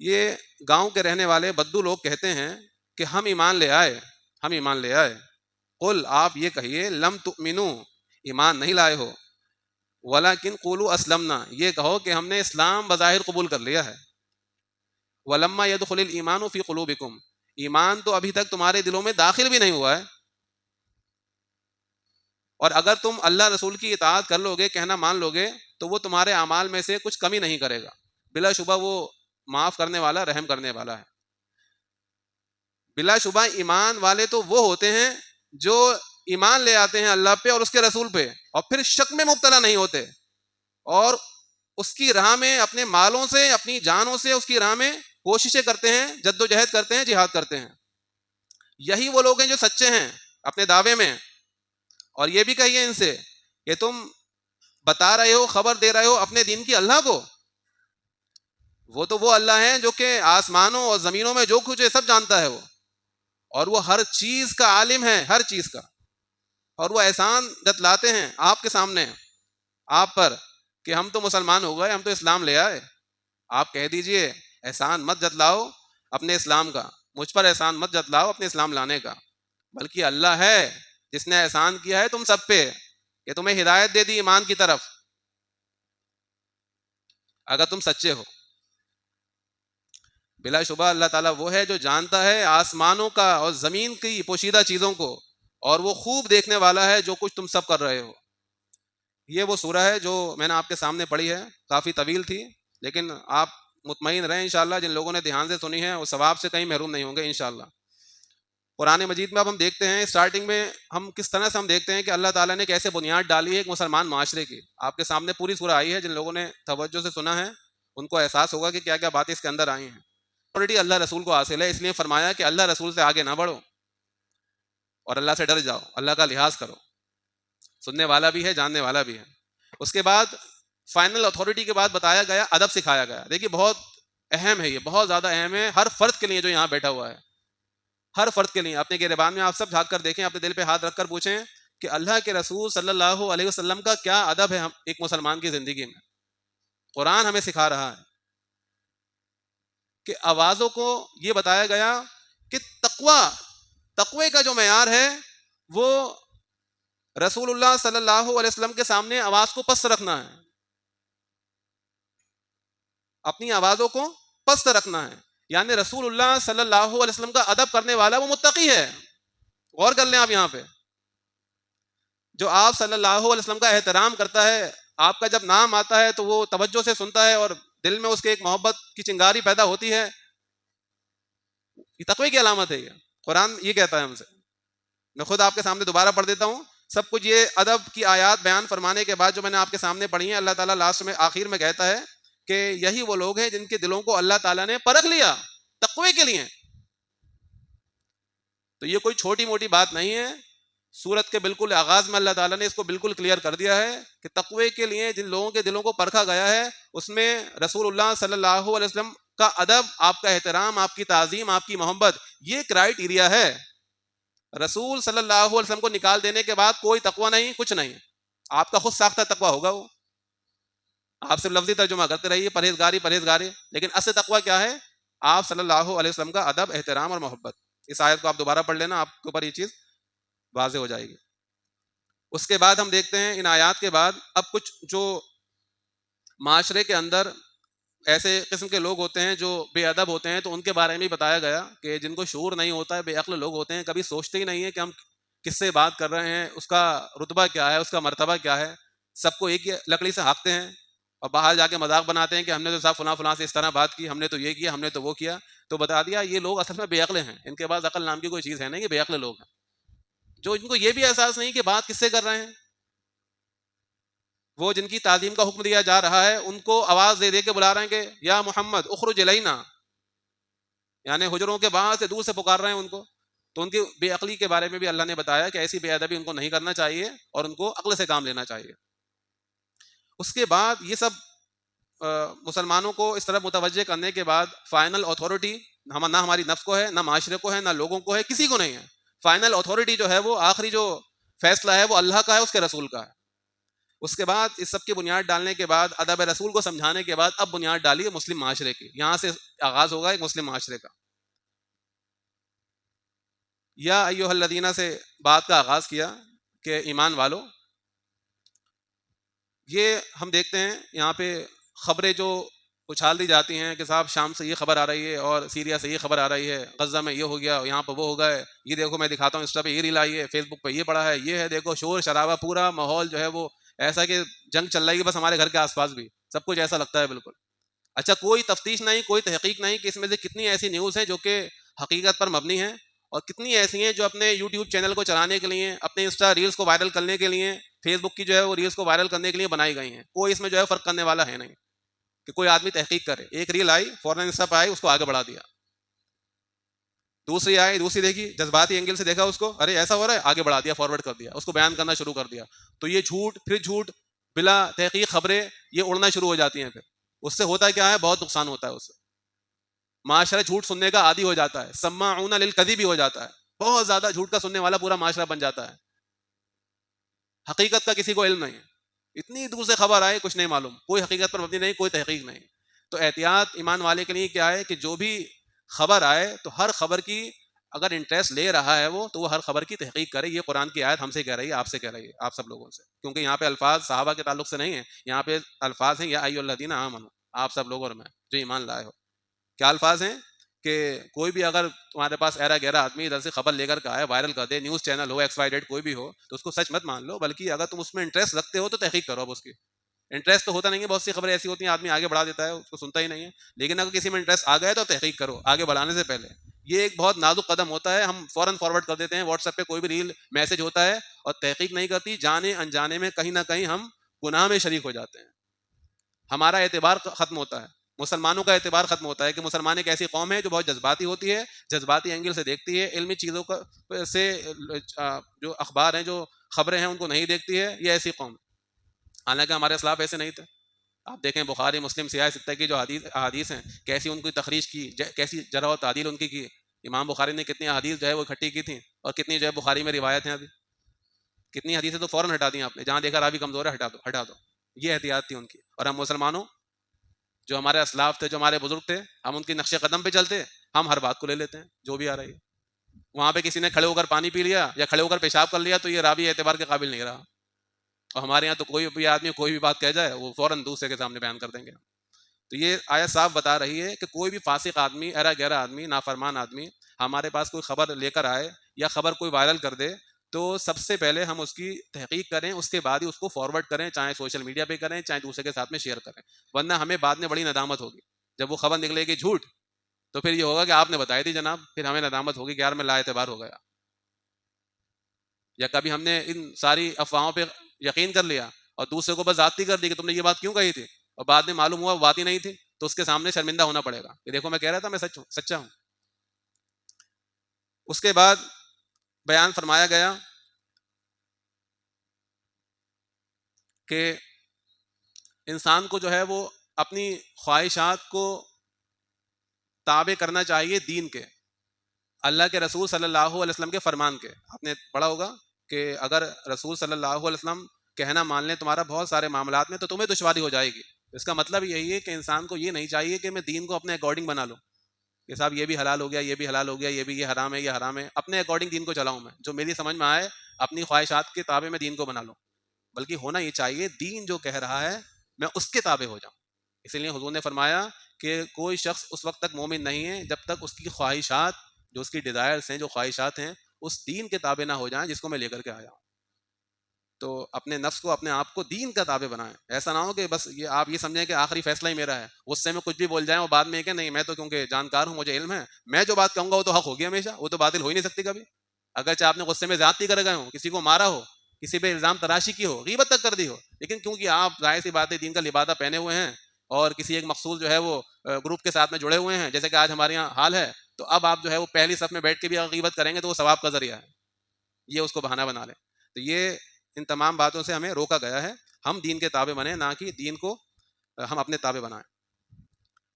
یہ گاؤں کے رہنے والے بدو لوگ کہتے ہیں کہ ہم ایمان لے آئے۔ قل، آپ یہ کہیے، لم تؤمنوا، ایمان نہیں لائے ہو، ولیکن قولوا اسلمنا، یہ کہو کہ ہم نے اسلام بظاہر قبول کر لیا ہے۔ ولما يدخل الایمان فی قلوبکم، ایمان تو ابھی تک تمہارے دلوں میں داخل بھی نہیں ہوا ہے، اور اگر تم اللہ رسول کی اطاعت کر لو گے، کہنا مان لو گے، تو وہ تمہارے اعمال میں سے کچھ کمی نہیں کرے گا۔ بلا شبہ وہ معاف کرنے والا، رحم کرنے والا ہے۔ بلا شبہ ایمان والے تو وہ ہوتے ہیں جو ایمان لے آتے ہیں اللہ پہ اور اس کے رسول پہ، اور پھر شک میں مبتلا نہیں ہوتے، اور اس کی راہ میں اپنے مالوں سے، اپنی جانوں سے اس کی راہ میں کوششیں کرتے ہیں، جد و جہد کرتے ہیں، جہاد کرتے ہیں۔ یہی وہ لوگ ہیں جو سچے ہیں اپنے دعوے میں۔ اور یہ بھی کہیے ان سے کہ تم بتا رہے ہو، خبر دے رہے ہو اپنے دین کی اللہ کو، وہ اللہ ہے جو کہ آسمانوں اور زمینوں میں جو کچھ ہے سب جانتا ہے وہ، اور وہ ہر چیز کا عالم ہے، ہر چیز کا، اور وہ احسان جتلاتے ہیں آپ کے سامنے، آپ پر، کہ ہم تو مسلمان ہو گئے، ہم تو اسلام لے آئے۔ آپ کہہ دیجئے احسان مت جتلاؤ اپنے اسلام کا، مجھ پر احسان مت جتلاؤ اپنے اسلام لانے کا، بلکہ اللہ ہے جس نے احسان کیا ہے تم سب پہ، کہ تمہیں ہدایت دے دی ایمان کی طرف، اگر تم سچے ہو۔ بلا شبہ اللہ تعالیٰ وہ ہے جو جانتا ہے آسمانوں کا اور زمین کی پوشیدہ چیزوں کو، اور وہ خوب دیکھنے والا ہے جو کچھ تم سب کر رہے ہو۔ یہ وہ سورہ ہے جو میں نے آپ کے سامنے پڑھی ہے، کافی طویل تھی، لیکن آپ مطمئن رہیں انشاءاللہ جن لوگوں نے دھیان سے سنی ہے وہ ثواب سے کہیں محروم نہیں ہوں گے انشاءاللہ۔ قرآن مجید میں اب ہم دیکھتے ہیں اسٹارٹنگ میں ہم کس طرح سے ہم دیکھتے ہیں کہ اللہ تعالیٰ نے کیسے بنیاد ڈالی ہے ایک مسلمان معاشرے کی۔ آپ کے سامنے پوری سورہ آئی ہے، جن لوگوں نے توجہ سے سنا ہے ان کو احساس ہوگا کہ کیا کیا باتیں اس کے اندر آئی ہیں. آلریڈی اللہ رسول کو حاصل ہے، اس لیے فرمایا کہ اللہ رسول سے آگے نہ بڑھو اور اللہ سے ڈر جاؤ، اللہ کا لحاظ کرو. سننے والا بھی ہے، جاننے والا بھی ہے. اس کے بعد فائنل اتھارٹی کے بعد بتایا گیا، ادب سکھایا گیا. دیکھیے بہت اہم ہے، یہ بہت زیادہ اہم ہے ہر فرد کے لیے جو یہاں بیٹھا ہوا ہے، ہر فرد کے لیے. اپنے گریبان میں آپ سب جھانک کر دیکھیں، اپنے دل پہ ہاتھ رکھ کر پوچھیں کہ اللہ کے رسول صلی اللہ علیہ وسلم کا کیا ادب ہے ایک مسلمان کی زندگی میں. قرآن ہمیں سکھا رہا ہے کہ آوازوں کو یہ بتایا گیا کہ تقوی کا جو معیار ہے وہ رسول اللہ صلی اللہ علیہ وسلم کے سامنے آواز کو پست رکھنا ہے، اپنی آوازوں کو پست رکھنا ہے. یعنی رسول اللہ صلی اللہ علیہ وسلم کا ادب کرنے والا وہ متقی ہے. غور کر لیں آپ یہاں پہ، جو آپ صلی اللہ علیہ وسلم کا احترام کرتا ہے، آپ کا جب نام آتا ہے تو وہ توجہ سے سنتا ہے اور دل میں اس کے ایک محبت کی چنگاری پیدا ہوتی ہے، یہ تقوی کی علامت ہے. یہ قرآن یہ کہتا ہے ہم سے. میں خود آپ کے سامنے دوبارہ پڑھ دیتا ہوں. سب کچھ یہ ادب کی آیات بیان فرمانے کے بعد جو میں نے آپ کے سامنے پڑھی ہیں، اللہ تعالیٰ لاسٹ میں آخر میں کہتا ہے کہ یہی وہ لوگ ہیں جن کے دلوں کو اللہ تعالیٰ نے پرکھ لیا تقوی کے لیے. تو یہ کوئی چھوٹی موٹی بات نہیں ہے. سورت کے بالکل آغاز میں اللہ تعالیٰ نے اس کو بالکل کلیئر کر دیا ہے کہ تقوی کے لیے جن لوگوں کے دلوں کو پرکھا گیا ہے، اس میں رسول اللہ صلی اللہ علیہ وسلم کا ادب، آپ کا احترام، آپ کی تعظیم، آپ کی محبت، یہ کرائٹیریا ہے. رسول صلی اللہ علیہ وسلم کو نکال دینے کے بعد کوئی تقوی نہیں، کچھ نہیں. آپ کا خود ساختہ تقوی ہوگا، وہ آپ صرف لفظی ترجمہ کرتے رہیے پرہیزگاری پرہیزگاری، لیکن اصل تقوی کیا ہے؟ آپ صلی اللہ علیہ وسلم کا ادب، احترام اور محبت. اس آیت کو آپ دوبارہ پڑھ لینا، آپ کے اوپر یہ چیز واضح ہو جائے گی. اس کے بعد ہم دیکھتے ہیں ان آیات کے بعد اب کچھ جو معاشرے کے اندر ایسے قسم کے لوگ ہوتے ہیں جو بے ادب ہوتے ہیں، تو ان کے بارے میں بتایا گیا کہ جن کو شعور نہیں ہوتا ہے، بے عقل لوگ ہوتے ہیں، کبھی سوچتے ہی نہیں ہیں کہ ہم کس سے بات کر رہے ہیں، اس کا رتبہ کیا ہے، اس کا مرتبہ کیا ہے. سب کو ایک ہی لکڑی سے ہانکتے ہیں اور باہر جا کے مذاق بناتے ہیں کہ ہم نے تو صاحب فلاں فلاں سے اس طرح بات کی، ہم نے تو یہ کیا، ہم نے تو وہ کیا. تو بتا دیا یہ لوگ اصل میں بے عقل ہیں، ان کے پاس عقل نام کی کوئی چیز ہے نہیں، یہ بے عقل لوگ ہیں جو ان کو یہ بھی احساس نہیں کہ بات کس سے کر رہے ہیں. وہ جن کی تعظیم کا حکم دیا جا رہا ہے ان کو آواز دے دے کے بلا رہے ہیں کہ یا محمد اخرج الینا، یعنی حجروں کے باہر سے دور سے پکار رہے ہیں ان کو. تو ان کی بے عقلی کے بارے میں بھی اللہ نے بتایا کہ ایسی بے ادبی ان کو نہیں کرنا چاہیے اور ان کو عقل سے کام لینا چاہیے. اس کے بعد یہ سب مسلمانوں کو اس طرح متوجہ کرنے کے بعد فائنل اتھارٹی نہ ہماری نفس کو ہے، نہ معاشرے کو ہے، نہ لوگوں کو ہے، کسی کو نہیں ہے. فائنل اتھارٹی جو ہے وہ آخری جو فیصلہ ہے وہ اللہ کا ہے، اس کے رسول کا ہے. اس کے بعد اس سب کی بنیاد ڈالنے کے بعد، ادب رسول کو سمجھانے کے بعد، اب بنیاد ڈالی ہے مسلم معاشرے کی. یہاں سے آغاز ہوگا ایک مسلم معاشرے کا. یا ایھا الذین سے بات کا آغاز کیا کہ ایمان والو. یہ ہم دیکھتے ہیں یہاں پہ خبریں جو اچھال دی جاتی ہیں کہ صاحب شام سے یہ خبر آ رہی ہے اور سیریا سے یہ خبر آ رہی ہے، غزہ میں یہ ہو گیا، یہاں پہ وہ ہو گئے، یہ دیکھو میں دکھاتا ہوں انسٹا پہ یہ ریل آئی ہے، فیس بک پہ یہ پڑا ہے، یہ ہے، دیکھو شور شرابہ، پورا ماحول جو ہے وہ ایسا کہ جنگ چل رہی ہے بس ہمارے گھر کے آس پاس بھی، سب کچھ ایسا لگتا ہے بالکل. اچھا کوئی تفتیش نہیں، کوئی تحقیق نہیں کہ اس میں سے کتنی ایسی نیوز ہیں جو کہ حقیقت پر مبنی ہیں اور کتنی ایسی ہیں جو اپنے یوٹیوب چینل کو چلانے کے لیے، اپنے انسٹا ریلز کو وائرل کرنے کے لیے، فیس بک کی جو ہے وہ ریلز کو وائرل کرنے کے لیے بنائی گئی ہیں. کوئی اس میں جو ہے فرق کرنے والا ہے نہیں کہ کوئی آدمی تحقیق کرے. ایک ریل آئی فوراً انسٹا پہ آئی، اس کو آگے بڑھا دیا. دوسری آئی، دوسری دیکھی، جذباتی اینگل سے دیکھا اس کو، ارے ایسا ہو رہا ہے، آگے بڑھا دیا، فارورڈ کر دیا، اس کو بیان کرنا شروع کر دیا. تو یہ جھوٹ پھر جھوٹ، بلا تحقیق خبریں یہ اڑنا شروع ہو جاتی ہیں. پھر اس سے ہوتا کیا ہے؟ بہت نقصان ہوتا ہے. اس سے معاشرہ جھوٹ سننے کا عادی ہو جاتا ہے، سماعون للکذب بھی ہو جاتا ہے. بہت زیادہ جھوٹ کا سننے والا پورا معاشرہ بن جاتا ہے. حقیقت کا کسی کو علم نہیں، اتنی دور سے خبر آئے کچھ نہیں معلوم، کوئی حقیقت پر مبنی نہیں، کوئی تحقیق نہیں. تو احتیاط ایمان والے کے لیے کیا ہے کہ جو بھی خبر آئے تو ہر خبر کی اگر انٹرسٹ لے رہا ہے تو وہ ہر خبر کی تحقیق کرے. یہ قرآن کی آیت ہم سے کہہ رہی ہے، آپ سے کہہ رہی ہے، آپ سب لوگوں سے. کیونکہ یہاں پہ الفاظ صحابہ کے تعلق سے نہیں ہیں، یہاں پہ الفاظ ہیں یا ایھا الذین آمنوا، آپ سب لوگ اور میں جو ایمان لائے ہو. کیا الفاظ ہیں کہ کوئی بھی اگر تمہارے پاس ایرا گہرا آدمی ادھر سے خبر لے کر آئے، وائرل کر دے، نیوز چینل ہو، ایکس وائی زیڈ کوئی بھی ہو، تو اس کو سچ مت مان لو، بلکہ اگر تم اس میں انٹرسٹ رکھتے ہو تو تحقیق کرو. اب اس کی انٹرسٹ تو ہوتا نہیں ہے، بہت سی خبریں ایسی ہوتی ہیں آدمی آگے بڑھا دیتا ہے، اس کو سنتا ہی نہیں ہے. لیکن اگر کسی میں انٹرسٹ آ گیا تو تحقیق کرو آگے بڑھانے سے پہلے. یہ ایک بہت نازک قدم ہوتا ہے. ہم فوراً فارورڈ کر دیتے ہیں، واٹس ایپ پہ کوئی بھی ریل میسج ہوتا ہے اور تحقیق نہیں کرتی، جانے انجانے میں کہیں نہ کہیں ہم گناہ میں شریک ہو جاتے ہیں، ہمارا اعتبار ختم ہوتا ہے. مسلمانوں کا اعتبار ختم ہوتا ہے کہ مسلمان ایک ایسی قوم ہے جو بہت جذباتی ہوتی ہے، جذباتی اینگل سے دیکھتی ہے، علمی چیزوں کا سے جو اخبار ہیں، جو خبریں ہیں، ان کو نہیں دیکھتی ہے، یہ ایسی قوم. حالانکہ ہمارے اسلاف ایسے نہیں تھے. آپ دیکھیں بخاری مسلم سیاہ ستہ کی جو احادیث ہیں کیسی ان کی تخریج کی، کیسی جرح و تعدیل ان کی. امام بخاری نے کتنی احادیث جو ہے وہ اکٹھی کی تھیں، اور کتنی جو ہے بخاری میں روایت ہیں. ابھی کتنی حدیثیں تو فوراً ہٹا دیں آپ نے، جہاں دیکھا راوی کمزور ہے ہٹا دو. یہ احتیاط تھی ان کی. اور ہم مسلمانوں جو ہمارے اسلاف تھے، جو ہمارے بزرگ تھے، ہم ان کے نقش قدم پہ چلتے، ہم ہر بات کو لے لیتے ہیں جو بھی آ رہی ہے. وہاں پہ کسی نے کھڑے ہو کر پانی پی لیا یا کھڑے ہو کر پیشاب کر لیا تو یہ راوی اعتبار کے قابل نہیں رہا. اور ہمارے یہاں تو کوئی بھی آدمی کوئی بھی بات کہہ جائے وہ فوراً دوسرے کے سامنے بیان کر دیں گے. تو یہ آیت صاف بتا رہی ہے کہ کوئی بھی فاسق آدمی، ایرا گہرا آدمی، نافرمان آدمی ہمارے پاس کوئی خبر لے کر آئے یا خبر کوئی وائرل کر دے تو سب سے پہلے ہم اس کی تحقیق کریں، اس کے بعد ہی اس کو فارورڈ کریں، چاہے سوشل میڈیا پہ کریں، چاہے دوسرے کے ساتھ میں شیئر کریں. ورنہ ہمیں بعد میں بڑی ندامت ہوگی جب وہ خبر نکلے گی جھوٹ. تو پھر یہ ہوگا کہ آپ نے بتائی تھی جناب، پھر ہمیں ندامت ہوگی کہ یار میں لا اعتبار ہو گیا. یا کبھی ہم نے ان ساری افواہوں پہ یقین کر لیا اور دوسرے کو بس ذاتی کر دی کہ تم نے یہ بات کیوں کہی تھی، اور بعد میں معلوم ہوا وہ بات ہی نہیں تھی، تو اس کے سامنے شرمندہ ہونا پڑے گا کہ دیکھو میں کہہ رہا تھا میں سچا ہوں. اس کے بعد بیان فرمایا گیا کہ انسان کو جو ہے وہ اپنی خواہشات کو تابع کرنا چاہیے دین کے، اللہ کے رسول صلی اللہ علیہ وسلم کے فرمان کے. آپ نے پڑھا ہوگا کہ اگر رسول صلی اللہ علیہ وسلم کہنا مان لیں تمہارا بہت سارے معاملات میں تو تمہیں دشواری ہو جائے گی. اس کا مطلب یہی ہے کہ انسان کو یہ نہیں چاہیے کہ میں دین کو اپنے اکارڈنگ بنا لوں کہ صاحب یہ بھی حلال ہو گیا، یہ بھی حلال ہو گیا، یہ بھی، یہ حرام ہے، یہ حرام ہے. اپنے اکارڈنگ دین کو چلاؤں میں، جو میری سمجھ میں آئے اپنی خواہشات کے تابع میں دین کو بنا لوں. بلکہ ہونا یہ چاہیے دین جو کہہ رہا ہے میں اس کے تابع ہو جاؤں. اسی لیے حضور نے فرمایا کہ کوئی شخص اس وقت تک مومن نہیں ہے جب تک اس کی خواہشات، جو اس کی ڈیزائرز ہیں، جو خواہشات ہیں، اس دین کے تابع نہ ہو جائیں جس کو میں لے کر کے آیا ہوں. تو اپنے نفس کو، اپنے آپ کو دین کا تابع بنائیں. ایسا نہ ہو کہ بس یہ آپ یہ سمجھیں کہ آخری فیصلہ ہی میرا ہے، غصے میں کچھ بھی بول جائیں اور بعد میں کہ نہیں میں تو کیونکہ جانکار ہوں، مجھے علم ہے، میں جو بات کہوں گا وہ تو حق ہوگی ہمیشہ، وہ تو باطل ہو ہی نہیں سکتی کبھی. اگرچہ آپ نے غصے میں زیادتی کر گئے ہوں، کسی کو مارا ہو، کسی پہ الزام تراشی کی ہو، غیبت تک کر دی ہو، لیکن کیونکہ آپ ظاہر سی بات ہے دین کا لبادہ پہنے ہوئے ہیں اور کسی ایک مخصوص جو ہے وہ گروپ کے ساتھ میں جڑے ہوئے ہیں، جیسے کہ آج ہمارے یہاں حال ہے، تو اب آپ جو ہے وہ پہلی صف میں بیٹھ کے بھی اگر غیبت کریں گے تو وہ ثواب کا ذریعہ ہے، یہ اس کو بہانہ بنا لیں. تو یہ ان تمام باتوں سے ہمیں روکا گیا ہے. ہم دین کے تابع بنیں، نہ کہ دین کو ہم اپنے تابع بنائیں.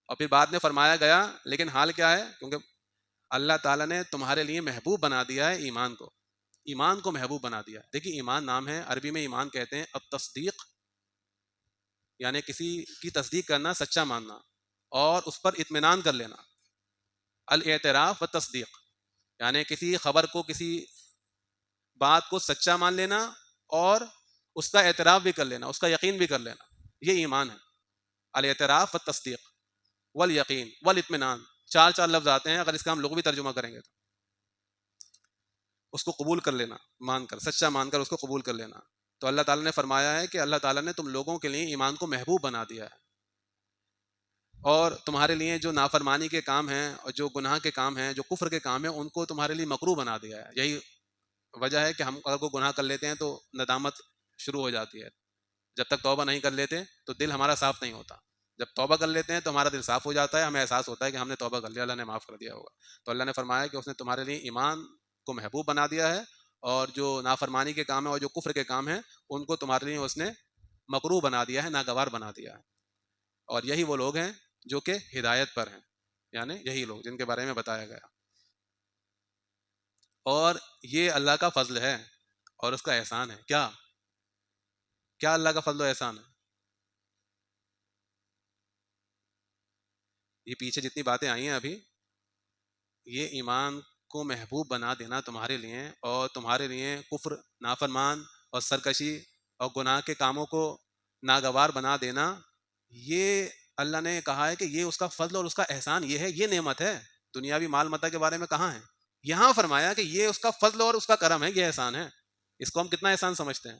اور پھر بعد میں فرمایا گیا لیکن حال کیا ہے، کیونکہ اللہ تعالیٰ نے تمہارے لیے محبوب بنا دیا ہے ایمان کو، ایمان کو محبوب بنا دیا. دیکھیے ایمان نام ہے، عربی میں ایمان کہتے ہیں التصدیق، یعنی کسی کی تصدیق کرنا، سچا ماننا اور اس پر اطمینان کر لینا. الاعتراف و تصدیق یعنی کسی خبر کو، کسی بات کو سچا مان لینا اور اس کا اعتراف بھی کر لینا، اس کا یقین بھی کر لینا، یہ ایمان ہے. الاعتراف و تصدیق والیقین والاطمینان، چار لفظ آتے ہیں، اگر اس کا ہم لغوی ترجمہ کریں گے تو اس کو قبول کر لینا، مان کر، سچا مان کر اس کو قبول کر لینا. تو اللہ تعالیٰ نے فرمایا ہے کہ اللہ تعالیٰ نے تم لوگوں کے لیے ایمان کو محبوب بنا دیا ہے، اور تمہارے لیے جو نافرمانی کے کام ہیں اور جو گناہ کے کام ہیں، جو کفر کے کام ہیں، ان کو تمہارے لیے مکروہ بنا دیا ہے. یہی وجہ ہے کہ ہم اگر کوئی گناہ کر لیتے ہیں تو ندامت شروع ہو جاتی ہے. جب تک توبہ نہیں کر لیتے تو دل ہمارا صاف نہیں ہوتا. جب توبہ کر لیتے ہیں تو ہمارا دل صاف ہو جاتا ہے، ہمیں احساس ہوتا ہے کہ ہم نے توبہ کر لیا، اللہ نے معاف کر دیا ہوگا. تو اللہ نے فرمایا کہ اس نے تمہارے لیے ایمان کو محبوب بنا دیا ہے، اور جو نافرمانی کے کام ہیں اور جو کفر کے کام ہیں ان کو تمہارے لیے اس نے مکروہ بنا دیا ہے، ناگوار بنا دیا ہے. اور یہی وہ لوگ ہیں جو کہ ہدایت پر ہیں، یعنی یہی لوگ جن کے بارے میں بتایا گیا. اور یہ اللہ کا فضل ہے اور اس کا احسان ہے. کیا کیا اللہ کا فضل و احسان ہے؟ یہ پیچھے جتنی باتیں آئی ہیں ابھی، یہ ایمان کو محبوب بنا دینا تمہارے لیے، اور تمہارے لیے کفر، نافرمان اور سرکشی اور گناہ کے کاموں کو ناگوار بنا دینا، یہ اللہ نے کہا ہے کہ یہ اس کا فضل اور اس کا احسان، یہ ہے، یہ نعمت ہے. دنیاوی مال متا کے بارے میں کہاں ہے؟ یہاں فرمایا کہ یہ اس کا فضل اور اس کا کرم ہے، یہ احسان ہے. اس کو ہم کتنا احسان سمجھتے ہیں؟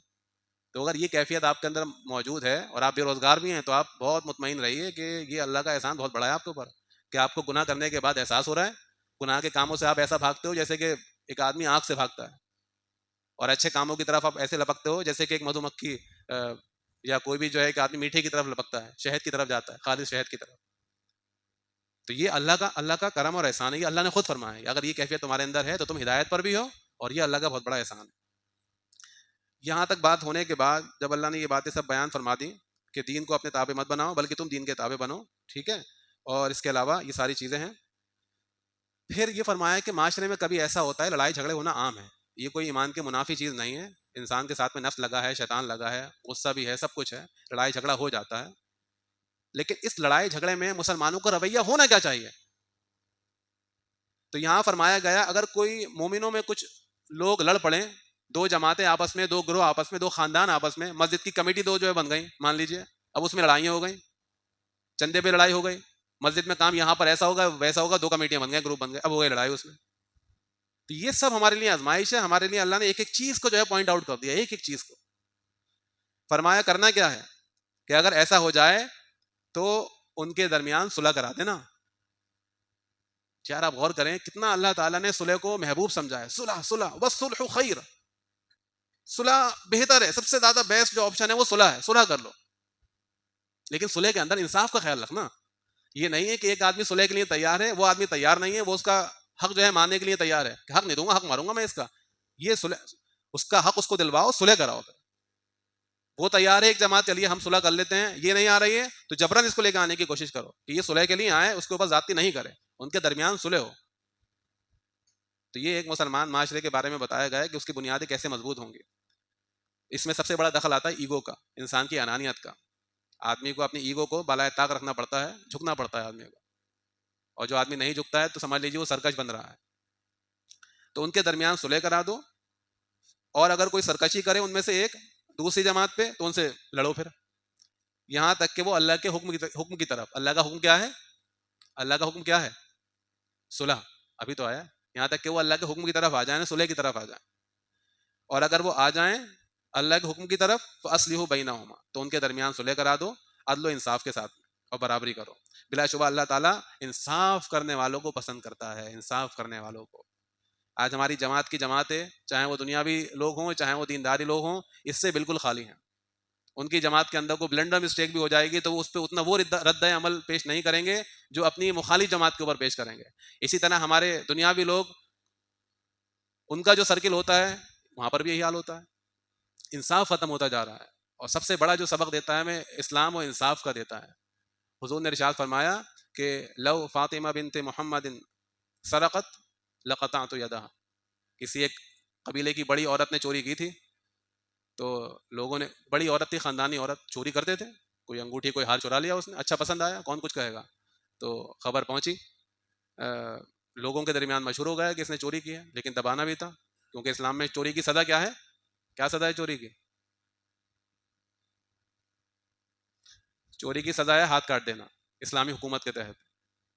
تو اگر یہ کیفیت آپ کے اندر موجود ہے اور آپ بے روزگار بھی ہیں تو آپ بہت مطمئن رہیے کہ یہ اللہ کا احسان بہت بڑا ہے آپ کے اوپر، کہ آپ کو گناہ کرنے کے بعد احساس ہو رہا ہے. گناہ کے کاموں سے آپ ایسا بھاگتے ہو جیسے کہ ایک آدمی آگ سے بھاگتا ہے، اور اچھے کاموں کی طرف آپ ایسے لپکتے ہو جیسے کہ ایک مدھو مکھی یا کوئی بھی جو ہے کہ آدمی میٹھے کی طرف لپکتا ہے، شہد کی طرف جاتا ہے، خالص شہد کی طرف. تو یہ اللہ کا کرم اور احسان ہے، یہ اللہ نے خود فرمایا ہے، اگر یہ کیفیت تمہارے اندر ہے تو تم ہدایت پر بھی ہو، اور یہ اللہ کا بہت بڑا احسان ہے۔ یہاں تک بات ہونے کے بعد جب اللہ نے یہ باتیں سب بیان فرما دی کہ دین کو اپنے تابع مت بناؤ بلکہ تم دین کے تابع بنو، ٹھیک ہے، اور اس کے علاوہ یہ ساری چیزیں ہیں، پھر یہ فرمایا کہ معاشرے میں کبھی ایسا ہوتا ہے، لڑائی جھگڑے ہونا عام ہے، یہ کوئی ایمان کے منافی چیز نہیں ہے، انسان کے ساتھ میں نفس لگا ہے، شیطان لگا ہے، غصہ بھی ہے، سب کچھ ہے، لڑائی جھگڑا ہو جاتا ہے، لیکن اس لڑائی جھگڑے میں مسلمانوں کا رویہ ہونا کیا چاہیے؟ تو یہاں فرمایا گیا اگر کوئی مومنوں میں کچھ لوگ لڑ پڑیں، دو جماعتیں آپس میں، دو گروہ آپس میں، دو خاندان آپس میں، مسجد کی کمیٹی دو جو ہے بن گئی مان لیجئے، اب اس میں لڑائیاں ہو گئیں، چندے پہ لڑائی ہو گئی، مسجد میں کام یہاں پر ایسا ہوگا ویسا ہوگا، دو کمیٹیاں بن گئے، گروپ بن گئے، اب ہو گئی لڑائی اس میں، تو یہ سب ہمارے لیے آزمائش ہے، ہمارے لیے اللہ نے ایک ایک چیز کو جو ہے پوائنٹ آؤٹ کر دیا، ایک ایک چیز کو فرمایا کرنا کیا ہے کہ اگر ایسا ہو جائے تو ان کے درمیان صلح کرا دینا۔ یار آپ غور کریں کتنا اللہ تعالیٰ نے صلح کو محبوب سمجھا ہے، صلح صلح والصلح خیر، صلح بہتر ہے، سب سے زیادہ بیسٹ جو آپشن ہے وہ صلح ہے، صلح کر لو، لیکن صلح کے اندر انصاف کا خیال رکھنا، یہ نہیں ہے کہ ایک آدمی صلح کے لیے تیار ہے، وہ آدمی تیار نہیں ہے، وہ اس کا حق جو ہے ماننے کے لیے تیار ہے کہ حق نہیں دوں گا، حق ماروں گا میں اس کا، یہ صلح، اس کا حق اس کو دلواؤ، صلح کراؤ، وہ تیار ہے ایک جماعت چلیے ہم صلح کر لیتے ہیں، یہ نہیں آ رہی ہے تو جبرن اس کو لے کے آنے کی کوشش کرو کہ یہ صلح کے لیے آئے، اس کے اوپر زیادتی نہیں کرے، ان کے درمیان صلح ہو۔ تو یہ ایک مسلمان معاشرے کے بارے میں بتایا گیا ہے کہ اس کی بنیادیں کیسے مضبوط ہوں گی۔ اس میں سب سے بڑا دخل آتا ہے ایگو کا، انسان کی انانیت کا، آدمی کو اپنی ایگو کو بالائے طاق رکھنا پڑتا ہے، جھکنا پڑتا ہے آدمی کو، اور جو آدمی نہیں جھکتا ہے تو سمجھ لیجیے وہ سرکش بن رہا ہے، تو ان کے درمیان صلح کرا دو، اور اگر کوئی سرکشی کرے ان میں سے ایک دوسری جماعت پہ تو ان سے لڑو پھر، یہاں تک کہ وہ اللہ کے حکم کی طرف، اللہ کا حکم کیا ہے؟ اللہ کا حکم کیا ہے؟ صلح، ابھی تو آیا، یہاں تک کہ وہ اللہ کے حکم کی طرف آ جائیں، صلح کی طرف آ جائیں، اور اگر وہ آ جائیں اللہ کے حکم کی طرف فاصلحوا بینہما، تو ان کے درمیان صلح کرا دو عدل و انصاف کے ساتھ اور برابری کرو، بلا شبہ اللہ تعالیٰ انصاف کرنے والوں کو پسند کرتا ہے، انصاف کرنے والوں کو۔ آج ہماری جماعت کی جماعتیں چاہے وہ دنیاوی لوگ ہوں چاہے وہ دینداری لوگ ہوں اس سے بالکل خالی ہیں، ان کی جماعت کے اندر کوئی بلنڈر مسٹیک بھی ہو جائے گی تو وہ اس پہ اتنا وہ رد عمل پیش نہیں کریں گے جو اپنی مخالف جماعت کے اوپر پیش کریں گے۔ اسی طرح ہمارے دنیاوی لوگ، ان کا جو سرکل ہوتا ہے وہاں پر بھی یہی حال ہوتا ہے، انصاف ختم ہوتا جا رہا ہے، اور سب سے بڑا جو سبق دیتا ہے ہمیں اسلام و انصاف کا دیتا ہے۔ حضور نے ارشاد فرمایا کہ لو فاطمہ بنت محمد سرقت لقطعت یدہا، کسی ایک قبیلے کی بڑی عورت نے چوری کی تھی، تو لوگوں نے، بڑی عورت تھی، خاندانی عورت، چوری کرتے تھے، کوئی انگوٹھی کوئی ہار چرا لیا اس نے، اچھا پسند آیا، کون کچھ کہے گا، تو خبر پہنچی، لوگوں کے درمیان مشہور ہو گیا کہ اس نے چوری کی ہے، لیکن دبانا بھی تھا، کیونکہ اسلام میں چوری کی سزا کیا ہے؟ کیا سزا ہے چوری کی؟ چوری کی سزا ہے ہاتھ کاٹ دینا اسلامی حکومت کے تحت،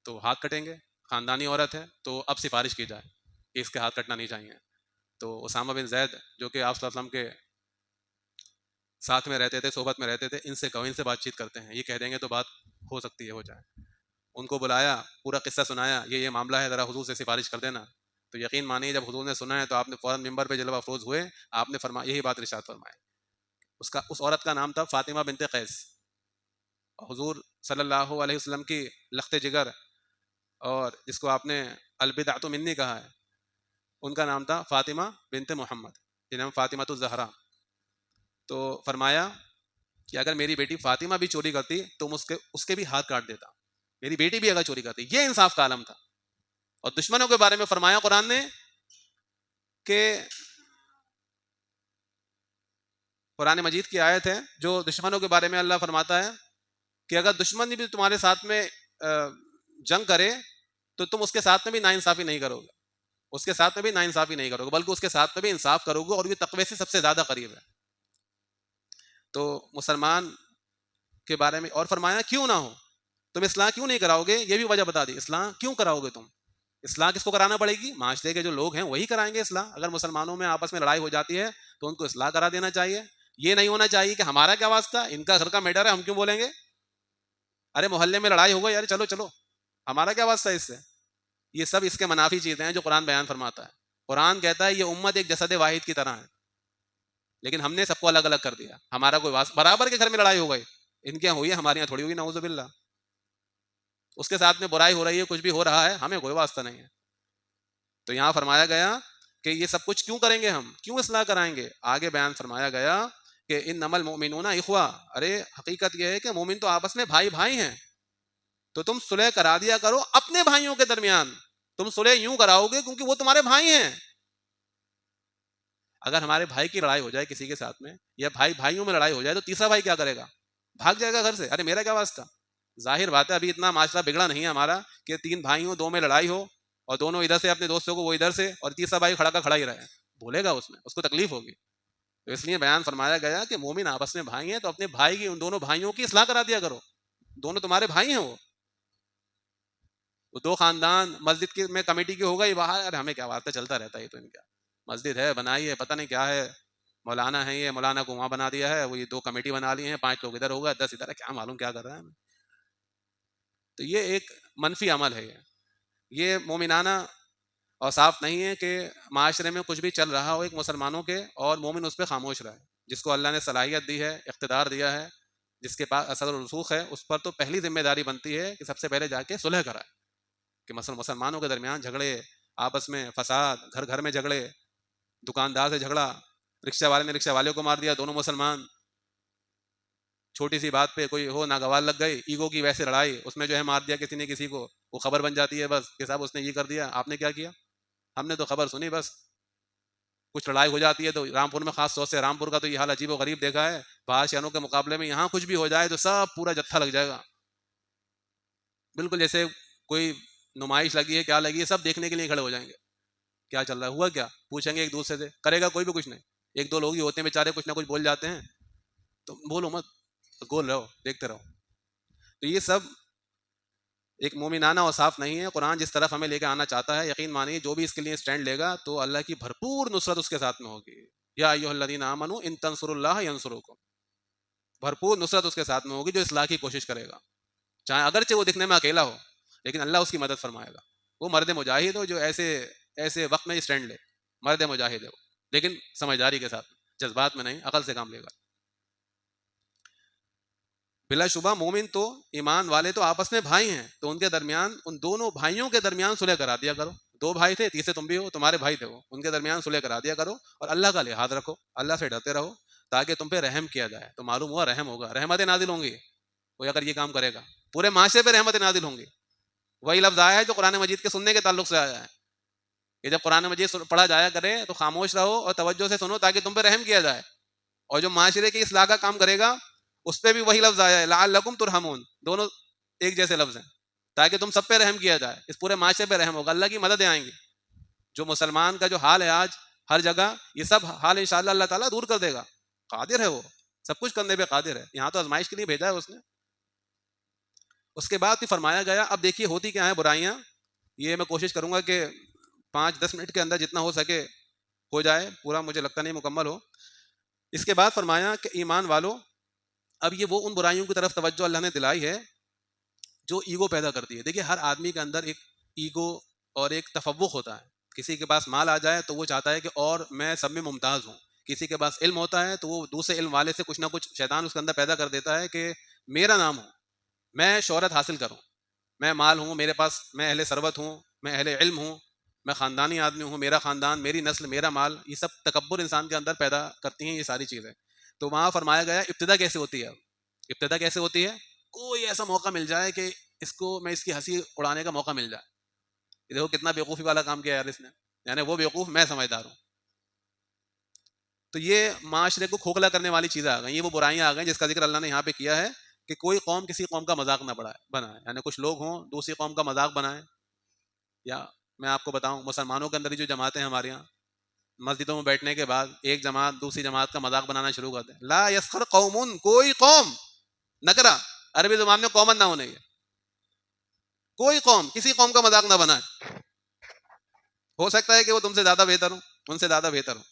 تو ہاتھ کٹیں گے، خاندانی عورت ہے تو اب سفارش کی جائے کہ اس کے ہاتھ کٹنا نہیں چاہیے، تو اسامہ بن زید جو کہ آپ صلی اللہ علیہ وسلم کے ساتھ میں رہتے تھے، صحبت میں رہتے تھے، ان سے کہو، ان سے بات چیت کرتے ہیں، یہ کہہ دیں گے تو بات ہو سکتی ہے ہو جائے، ان کو بلایا، پورا قصہ سنایا، یہ معاملہ ہے، ذرا حضور سے سفارش کر دینا، تو یقین مانیے جب حضور نے سنا ہے تو آپ نے فوراً ممبر پہ جلوہ افروز ہوئے، آپ نے فرمایا، یہی بات ارشاد فرمائی، اس عورت کا نام تھا فاطمہ بنت قیس، حضور صلی اللہ علیہ وسلم کی لخت جگر، اور جس کو آپ نے البدعۃ منی کہا ہے، ان کا نام تھا فاطمہ بنت محمد، جنہیں فاطمۃ الزہرا، تو فرمایا کہ اگر میری بیٹی فاطمہ بھی چوری کرتی تو اس کے بھی ہاتھ کاٹ دیتا، میری بیٹی بھی اگر چوری کرتی، یہ انصاف کا عالم تھا۔ اور دشمنوں کے بارے میں فرمایا قرآن نے کہ قرآن مجید کی آیت ہے جو دشمنوں کے بارے میں اللہ فرماتا ہے کہ اگر دشمن بھی تمہارے ساتھ میں جنگ کرے تو تم اس کے ساتھ میں بھی ناانصافی نہیں کرو گے، اس کے ساتھ میں بھی ناانصافی نہیں کرو گے، بلکہ اس کے ساتھ میں بھی انصاف کرو گے، اور یہ تقوی سے سب سے زیادہ قریب ہے۔ تو مسلمان کے بارے میں اور فرمایا کیوں نہ ہو، تم اصلاح کیوں نہیں کراؤ گے، یہ بھی وجہ بتا دی، اصلاح کیوں کراؤ گے تم، اصلاح کس کو کرانا پڑے گی؟ معاشرے کے جو لوگ ہیں وہی کرائیں گے اصلاح، اگر مسلمانوں میں آپس میں لڑائی ہو جاتی ہے تو ان کو اصلاح کرا دینا چاہیے، یہ نہیں ہونا چاہیے کہ ہمارا کیا واسطہ، ان کا گھر کا میٹر ہے ہم کیوں بولیں گے، ارے محلے میں لڑائی ہو گئی، یار چلو چلو، ہمارا کیا واسطہ ہے اس سے، یہ سب اس کے منافی چیزیں ہیں جو قرآن بیان فرماتا ہے۔ قرآن کہتا ہے یہ امت ایک جسد واحد کی طرح ہے، لیکن ہم نے سب کو الگ الگ کر دیا، ہمارا کوئی برابر کے گھر میں لڑائی ہو گئی، ان کے یہاں ہوئی ہے ہمارے یہاں تھوڑی ہوئی، نعوذ باللہ۔ اس کے ساتھ میں برائی ہو رہی ہے، کچھ بھی ہو رہا ہے، ہمیں کوئی واسطہ نہیں ہے. تو یہاں فرمایا گیا کہ یہ سب کچھ کیوں کریں گے، ہم کیوں اصلاح کرائیں گے. آگے بیان فرمایا گیا کہ انما المؤمنون اخوہ، ارے حقیقت یہ ہے کہ مومن تو آپس میں بھائی بھائی ہیں، تو تم صلح کرا دیا کرو اپنے بھائیوں کے درمیان. تم صلح یوں کراؤ گے کیونکہ وہ تمہارے بھائی ہیں. اگر ہمارے بھائی کی لڑائی ہو جائے کسی کے ساتھ میں، یا بھائی بھائیوں میں لڑائی ہو جائے، تو تیسرا بھائی کیا کرے گا؟ بھاگ جائے گا گھر سے. ارے میرا کیا واسطہ. ظاہر بات ہے ابھی اتنا معاشرہ بگڑا نہیں ہے ہمارا کہ 3 بھائی ہوں، 2 میں لڑائی ہو اور دونوں ادھر سے اپنے دوستوں کو، وہ ادھر سے، اور تیسرا بھائی کھڑا کا کھڑا ہی رہے. بھولے گا اس میں، اس کو تکلیف ہوگی. تو اس لیے بیان فرمایا گیا کہ مومن آپس میں بھائی ہیں، تو اپنے بھائی کی، ان دونوں بھائیوں کی اصلاح کرا دیا کرو. دونوں تمہارے بھائی ہیں. وہ 2 خاندان مسجد کی میں کمیٹی کی ہو گئی باہر، ارے ہمیں کیا واسطہ، چلتا رہتا ہے. تو ان کا مسجد ہے بنائی ہے، پتہ نہیں کیا ہے، مولانا ہے، یہ مولانا کو وہاں بنا دیا ہے، وہ یہ 2 کمیٹی بنا لی ہیں، 5 لوگ ادھر ہوگا، 10 ادھر ہے، کیا معلوم کیا کر رہا ہے. تو یہ ایک منفی عمل ہے. یہ مومنانہ اور صاف نہیں ہے کہ معاشرے میں کچھ بھی چل رہا ہو ایک مسلمانوں کے، اور مومن اس پہ خاموش رہے. جس کو اللہ نے صلاحیت دی ہے، اقتدار دیا ہے، جس کے پاس اثر و رسوخ ہے، اس پر تو پہلی ذمہ داری بنتی ہے کہ سب سے پہلے جا کے صلح کرائے. کہ مثلا مسلمانوں کے درمیان جھگڑے، آپس میں فساد، گھر گھر میں جھگڑے، دکاندار سے جھگڑا، رکشہ والے نے رکشہ والے کو مار دیا، دونوں مسلمان، چھوٹی سی بات پہ کوئی ہو ناگوار لگ گئی، ایگو کی ویسے لڑائی، اس میں جو ہے مار دیا کسی نے کسی کو، وہ خبر بن جاتی ہے بس کہ صاحب اس نے یہ کر دیا، آپ نے کیا کیا. ہم نے تو خبر سنی بس. کچھ لڑائی ہو جاتی ہے تو رامپور میں، خاص طور سے رامپور کا تو یہ حال عجیب و غریب دیکھا ہے. باہر شہروں کے مقابلے میں یہاں کچھ بھی ہو جائے تو سب پورا جتھا لگ جائے گا، بالکل جیسے کوئی نمائش لگی ہے، کیا لگی ہے، سب دیکھنے کے لیے کھڑے ہو جائیں گے. کیا چل رہا ہے، ہوا کیا، پوچھیں گے ایک دوسرے سے. کرے گا کوئی بھی کچھ نہیں. 1 2 لوگ ہی ہوتے ہیں بیچارے، کچھ نہ کچھ بول جاتے ہیں. تو بولو مت، گول رہو، دیکھتے رہو. تو یہ سب ایک مومنانہ اور صاف نہیں ہے. قرآن جس طرف ہمیں لے کے آنا چاہتا ہے، یقین مانیے جو بھی اس کے لیے اسٹینڈ لے گا تو اللہ کی بھرپور نصرت اس کے ساتھ میں ہوگی. یا ایھا الذین آمنوا ان تنصروا اللہ ینصرکم، بھرپور نصرت اس کے ساتھ میں ہوگی جو اصلاح کی کوشش کرے گا، چاہے اگرچہ وہ دکھنے میں اکیلا ہو، لیکن اللہ اس کی مدد فرمائے گا. وہ مرد مجاہد ہو جو ایسے وقت میں اسٹینڈ لے، مرد مجاہد ہے وہ، لیکن سمجھداری کے ساتھ، جذبات میں نہیں، عقل سے کام لے گا. بلا شبہ مومن تو، ایمان والے تو آپس میں بھائی ہیں، تو ان کے درمیان، ان دونوں بھائیوں کے درمیان صلح کرا دیا کرو. 2 بھائی تھے، تیسرے تم بھی ہو، تمہارے بھائی تھے وہ، ان کے درمیان صلح کرا دیا کرو، اور اللہ کا لحاظ رکھو، اللہ سے ڈرتے رہو تاکہ تم پہ رحم کیا جائے. تو معلوم ہوا رحم ہوگا، رحمتیں نازل ہوں گی. کوئی اگر یہ کام کرے گا پورے معاشرے پہ رحمتیں نازل ہوں گی. وہی لفظ آیا ہے جو قرآن مجید کے سننے کے تعلق سے آیا ہے کہ جب قرآن مجید پڑھا جایا کرے تو خاموش رہو اور توجہ سے سنو تاکہ تم پہ رحم کیا جائے. اور جو معاشرے کی اصلاح کا کام کرے گا اس پہ بھی وہی لفظ آیا ہے لعلکم ترحمون، دونوں ایک جیسے لفظ ہیں، تاکہ تم سب پہ رحم کیا جائے. اس پورے معاشرے پہ رحم ہوگا، اللہ کی مددیں آئیں گی. جو مسلمان کا جو حال ہے آج ہر جگہ، یہ سب حال انشاءاللہ اللہ تعالیٰ دور کر دے گا. قادر ہے وہ، سب کچھ کرنے پہ قادر ہے. یہاں تو آزمائش کے لیے بھیجا ہے اس نے. اس کے بعد بھی فرمایا گیا، اب دیکھیے ہوتی کیا ہیں برائیاں. یہ میں کوشش کروں گا کہ 5-10 منٹ کے اندر جتنا ہو سکے ہو جائے، پورا مجھے لگتا نہیں مکمل ہو. اس کے بعد فرمایا کہ ایمان والو، اب یہ وہ ان برائیوں کی طرف توجہ اللہ نے دلائی ہے جو ایگو پیدا کرتی ہے. دیکھیے ہر آدمی کے اندر ایک ایگو اور ایک تفوق ہوتا ہے. کسی کے پاس مال آ جائے تو وہ چاہتا ہے کہ اور میں سب میں ممتاز ہوں. کسی کے پاس علم ہوتا ہے تو وہ دوسرے علم والے سے کچھ نہ کچھ شیطان اس کے اندر پیدا کر دیتا ہے کہ میرا نام ہو، میں شہرت حاصل کروں، میں مال ہوں میرے پاس، میں اہل ثروت ہوں، میں اہل علم ہوں، میں خاندانی آدمی ہوں، میرا خاندان، میری نسل، میرا مال. یہ سب تکبر انسان کے اندر پیدا کرتی ہیں یہ ساری چیزیں. تو وہاں فرمایا گیا ابتدا کیسے ہوتی ہے. ابتدا کیسے ہوتی ہے، کوئی ایسا موقع مل جائے کہ اس کی ہنسی اڑانے کا موقع مل جائے. یہ دیکھو کتنا بیوقوفی والا کام کیا یار اس نے، یعنی وہ بیوقوف میں سمجھدار ہوں. تو یہ معاشرے کو کھوکھلا کرنے والی چیزیں آ گئی، یہ وہ برائیاں آ گئیں جس کا ذکر اللہ نے یہاں پہ کیا ہے کہ کوئی قوم کسی قوم کا مذاق نہ بنائے. یعنی کچھ لوگ ہوں دوسری قوم کا مذاق بنائیں. یا میں آپ کو بتاؤں مسلمانوں کے اندر ہی جو جماعتیں ہیں ہمارے یہاں، مسجدوں میں بیٹھنے کے بعد ایک جماعت دوسری جماعت کا مذاق بنانا شروع کر دے. لا یسخر قوم، کوئی قوم، نکرا عربی زبان میں کامن نہ ہونے، یہ کوئی قوم کسی قوم کا مذاق نہ بنائے. ہو سکتا ہے کہ وہ تم سے زیادہ بہتر ہوں، ان سے زیادہ بہتر ہوں.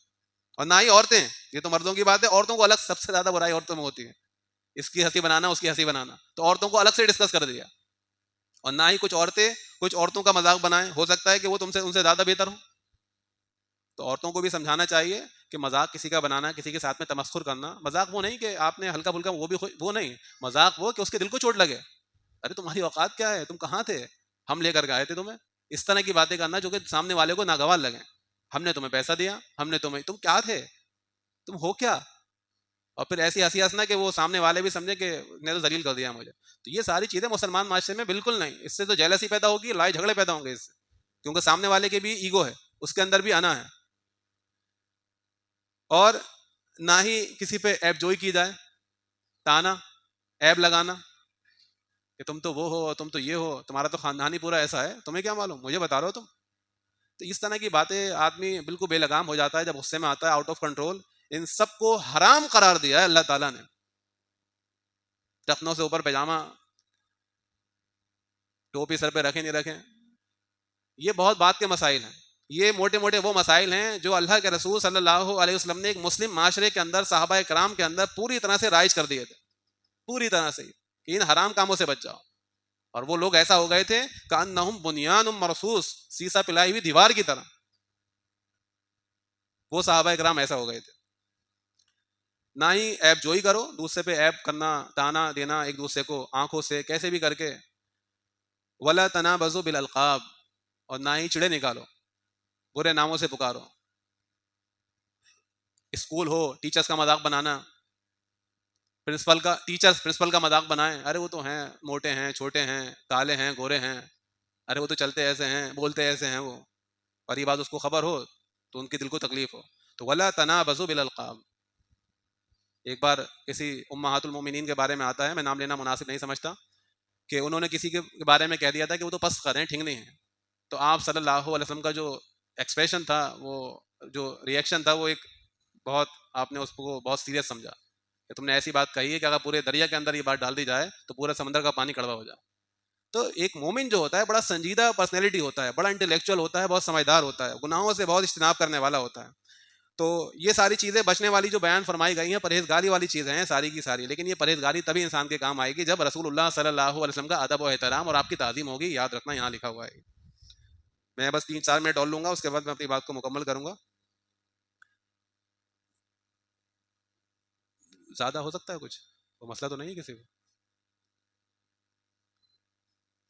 اور نہ ہی عورتیں، یہ تو مردوں کی بات ہے، عورتوں کو الگ، سب سے زیادہ برائی عورتوں میں ہوتی ہے، اس کی ہنسی بنانا اس کی ہنسی بنانا. تو عورتوں کو الگ سے ڈسکس کر دیا. اور نہ ہی کچھ عورتوں کا مذاق بنائیں، ہو سکتا ہے کہ وہ ان سے زیادہ بہتر ہوں. تو عورتوں کو بھی سمجھانا چاہیے کہ مذاق کسی کا بنانا، کسی کے ساتھ میں تمسخر کرنا، مذاق وہ نہیں کہ آپ نے ہلکا پھلکا، وہ نہیں، مذاق وہ کہ اس کے دل کو چوٹ لگے. ارے تمہاری اوقات کیا ہے، تم کہاں تھے، ہم لے کر کے آئے تھے تمہیں. اس طرح کی باتیں کرنا جو کہ سامنے والے کو ناگوار لگیں. ہم نے تمہیں پیسہ دیا، ہم نے تم کیا تھے، تم ہو کیا. اور پھر ایسی ہنسی ہنسنا کہ وہ سامنے والے بھی سمجھے کہ نے تو ذلیل کر دیا مجھے. تو یہ ساری چیزیں مسلمان معاشرے میں بالکل نہیں. اس سے تو جیلسی پیدا ہوگی، لڑائی جھگڑے پیدا ہوں گے اس سے، کیونکہ سامنے والے کے بھی ایگو ہے، اس کے اندر بھی انا ہے. اور نہ ہی کسی پہ عیب جوئی کی جائے، تانا عیب لگانا کہ تم تو وہ ہو، تم تو یہ ہو، تمہارا تو خاندان ہی پورا ایسا ہے، تمہیں کیا معلوم، مجھے بتا رہے ہو تم. تو اس طرح کی باتیں آدمی بالکل بے لگام ہو جاتا ہے جب غصے میں آتا ہے، آؤٹ آف کنٹرول. ان سب کو حرام قرار دیا ہے اللہ تعالیٰ نے. ٹخنوں سے اوپر پیجامہ، ٹوپی سر پہ رکھیں نہیں رکھیں، یہ بہت بات کے مسائل ہیں. یہ موٹے موٹے وہ مسائل ہیں جو اللہ کے رسول صلی اللہ علیہ وسلم نے ایک مسلم معاشرے کے اندر، صحابہ کرام کے اندر پوری طرح سے رائج کر دیے تھے، پوری طرح سے کہ ان حرام کاموں سے بچ جاؤ. اور وہ لوگ ایسا ہو گئے تھے کأنہم بنیان مرصوص، سیسا پلائی ہوئی دیوار کی طرح. وہ صحابہ کرام ایسا ہو گئے تھے. نہ ہی عیب جوئی کرو، دوسرے پہ عیب کرنا، تانا دینا ایک دوسرے کو آنکھوں سے کیسے بھی کر کے. ولا تنابزوا بالالقاب، اور نہ ہی چڑے نکالو، برے ناموں سے پکارو. اسکول ہو، ٹیچرز کا مذاق بنانا، پرنسپل کا مذاق بنائیں، ارے وہ تو ہیں موٹے ہیں، چھوٹے ہیں، کالے ہیں، گورے ہیں، ارے وہ تو چلتے ایسے ہیں، بولتے ایسے ہیں وہ. اور یہ بات اس کو خبر ہو تو ان کے دل کو تکلیف ہو. تو ولا تنابزوا بالالقاب. ایک بار کسی امہات المومنین کے بارے میں آتا ہے، میں نام لینا مناسب نہیں سمجھتا، کہ انہوں نے کسی کے بارے میں کہہ دیا تھا کہ وہ تو پست کر ہیں، ٹھنگنی ہیں. تو آپ صلی اللہ علیہ وسلم کا جو ایکسپریشن تھا، وہ جو ریئیکشن تھا، وہ ایک بہت، آپ نے اس کو بہت سیریس سمجھا کہ تم نے ایسی بات کہی ہے کہ اگر پورے دریا کے اندر یہ بات ڈال دی جائے تو پورا سمندر کا پانی کڑوا ہو جائے. تو ایک مومن جو ہوتا ہے بڑا سنجیدہ پرسنالٹی ہوتا ہے، بڑا انٹلیکچوئل ہوتا ہے، بہت سمجھدار ہوتا ہے، گناہوں سے بہت اجتناب کرنے والا ہوتا ہے. تو یہ ساری چیزیں بچنے والی جو بیان فرمائی گئی ہیں، پرہیزگاری والی چیزیں ہیں ساری کی ساری. لیکن یہ پرہیزگاری تبھی انسان کے کام آئے گی جب رسول اللہ صلی اللہ علیہ وسلم کا ادب و احترام اور آپ کی تعظیم ہوگی. یاد رکھنا، یہاں لکھا ہوا ہے. میں بس 3-4 منٹ اور لوں گا، اس کے بعد میں اپنی بات کو مکمل کروں گا. زیادہ ہو سکتا ہے کچھ، تو مسئلہ تو نہیں ہے کسی کو.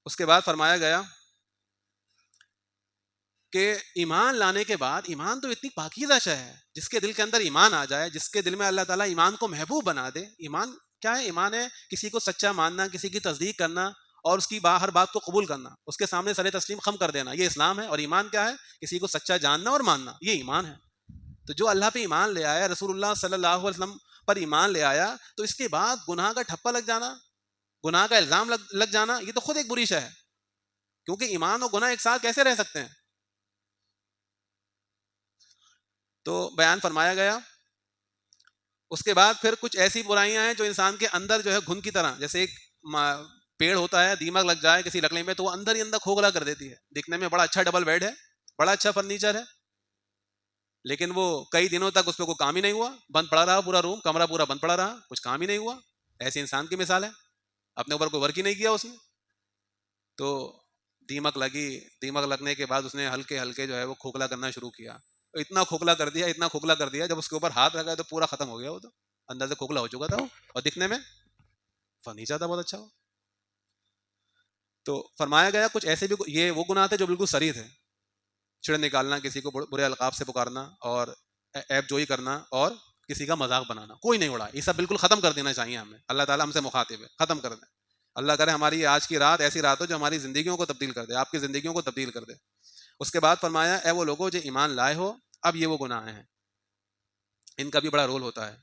اس کے بعد فرمایا گیا کہ ایمان لانے کے بعد، ایمان تو اتنی پاکیزہ شے ہے، جس کے دل کے اندر ایمان آ جائے، جس کے دل میں اللہ تعالیٰ ایمان کو محبوب بنا دے. ایمان کیا ہے؟ ایمان ہے کسی کو سچا ماننا، کسی کی تصدیق کرنا، اور اس کی ہر بات کو قبول کرنا، اس کے سامنے سر تسلیم خم کر دینا. یہ اسلام ہے. اور ایمان کیا ہے؟ کسی کو سچا جاننا اور ماننا، یہ ایمان ہے. تو جو اللہ پہ ایمان لے آیا، رسول اللہ صلی اللہ علیہ وسلم پر ایمان لے آیا، تو اس کے بعد گناہ کا ٹھپا لگ جانا، گناہ کا الزام لگ جانا، یہ تو خود ایک بری شے ہے. کیونکہ ایمان اور گناہ ایک ساتھ کیسے رہ سکتے ہیں؟ تو بیان فرمایا گیا. اس کے بعد پھر کچھ ایسی برائیاں ہیں جو انسان کے اندر جو ہے گھن کی طرح، جیسے ایک پیڑ ہوتا ہے، دیمک لگ جائے کسی لکڑی میں تو وہ اندر ہی اندر کھوکھلا کر دیتی ہے. دکھنے میں بڑا اچھا ڈبل بیڈ ہے، بڑا اچھا فرنیچر ہے، لیکن وہ کئی دنوں تک اس پہ کوئی کام ہی نہیں ہوا، بند پڑا رہا، پورا روم کمرہ پورا بند پڑا رہا، کچھ کام ہی نہیں ہوا. ایسے انسان کی مثال ہے، اپنے اوپر کوئی ورک ہی نہیں کیا اس نے. تو دیمک لگی، دیمک لگنے کے بعد اس نے ہلکے ہلکے جو ہے وہ کھوکھلا کرنا شروع کیا. اتنا کھوکھلا کر دیا، اتنا کھوکھلا کر دیا، جب اس کے اوپر ہاتھ رکھا تو پورا ختم ہو گیا. وہ تو اندر سے کھوکھلا ہو چکا تھا، اور دکھنے میں فرنیچر تھا بہت اچھا. تو فرمایا گیا کچھ ایسے بھی یہ وہ گناہ تھے جو بالکل صریح تھے. چڑ نکالنا، کسی کو برے القاب سے پکارنا، اور عیب جوئی کرنا، اور کسی کا مذاق بنانا، کوئی نہیں اڑا. یہ سب بالکل ختم کر دینا چاہیے ہمیں. اللہ تعالیٰ ہم سے مخاطب ہے، ختم کر دیں. اللہ کرے ہماری آج کی رات ایسی رات ہو جو ہماری زندگیوں کو تبدیل کر دے، آپ کی زندگیوں کو تبدیل کر دے. اس کے بعد فرمایا اے وہ لوگوں جو ایمان لائے ہو، اب یہ وہ گناہ ہیں، ان کا بھی بڑا رول ہوتا ہے.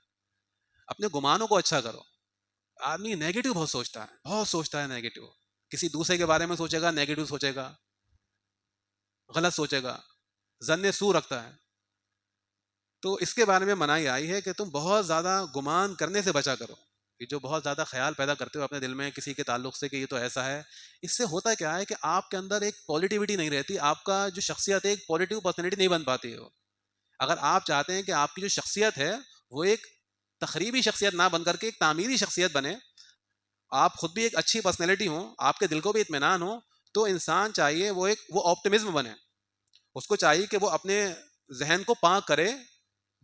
اپنے گمانوں کو اچھا کرو. آدمی نیگیٹو بہت سوچتا ہے، بہت سوچتا ہے نیگیٹو. کسی دوسرے کے بارے میں سوچے گا نیگیٹو سوچے گا، غلط سوچے گا، ظن سو رکھتا ہے. تو اس کے بارے میں منائی آئی ہے کہ تم بہت زیادہ گمان کرنے سے بچا کرو. کہ جو بہت زیادہ خیال پیدا کرتے ہو اپنے دل میں کسی کے تعلق سے کہ یہ تو ایسا ہے، اس سے ہوتا کیا ہے کہ آپ کے اندر ایک پازیٹیوٹی نہیں رہتی، آپ کا جو شخصیت ہے ایک پازیٹیو پرسنالٹی نہیں بن پاتی ہے. اگر آپ چاہتے ہیں کہ آپ کی جو شخصیت ہے وہ ایک تخریبی شخصیت نہ بن کر کے ایک تعمیری شخصیت بنے، آپ خود بھی ایک اچھی پرسنالٹی ہوں، آپ کے دل کو بھی اطمینان ہو، تو انسان چاہیے وہ آپٹمزم بنے. اس کو چاہیے کہ وہ اپنے ذہن کو پاک کرے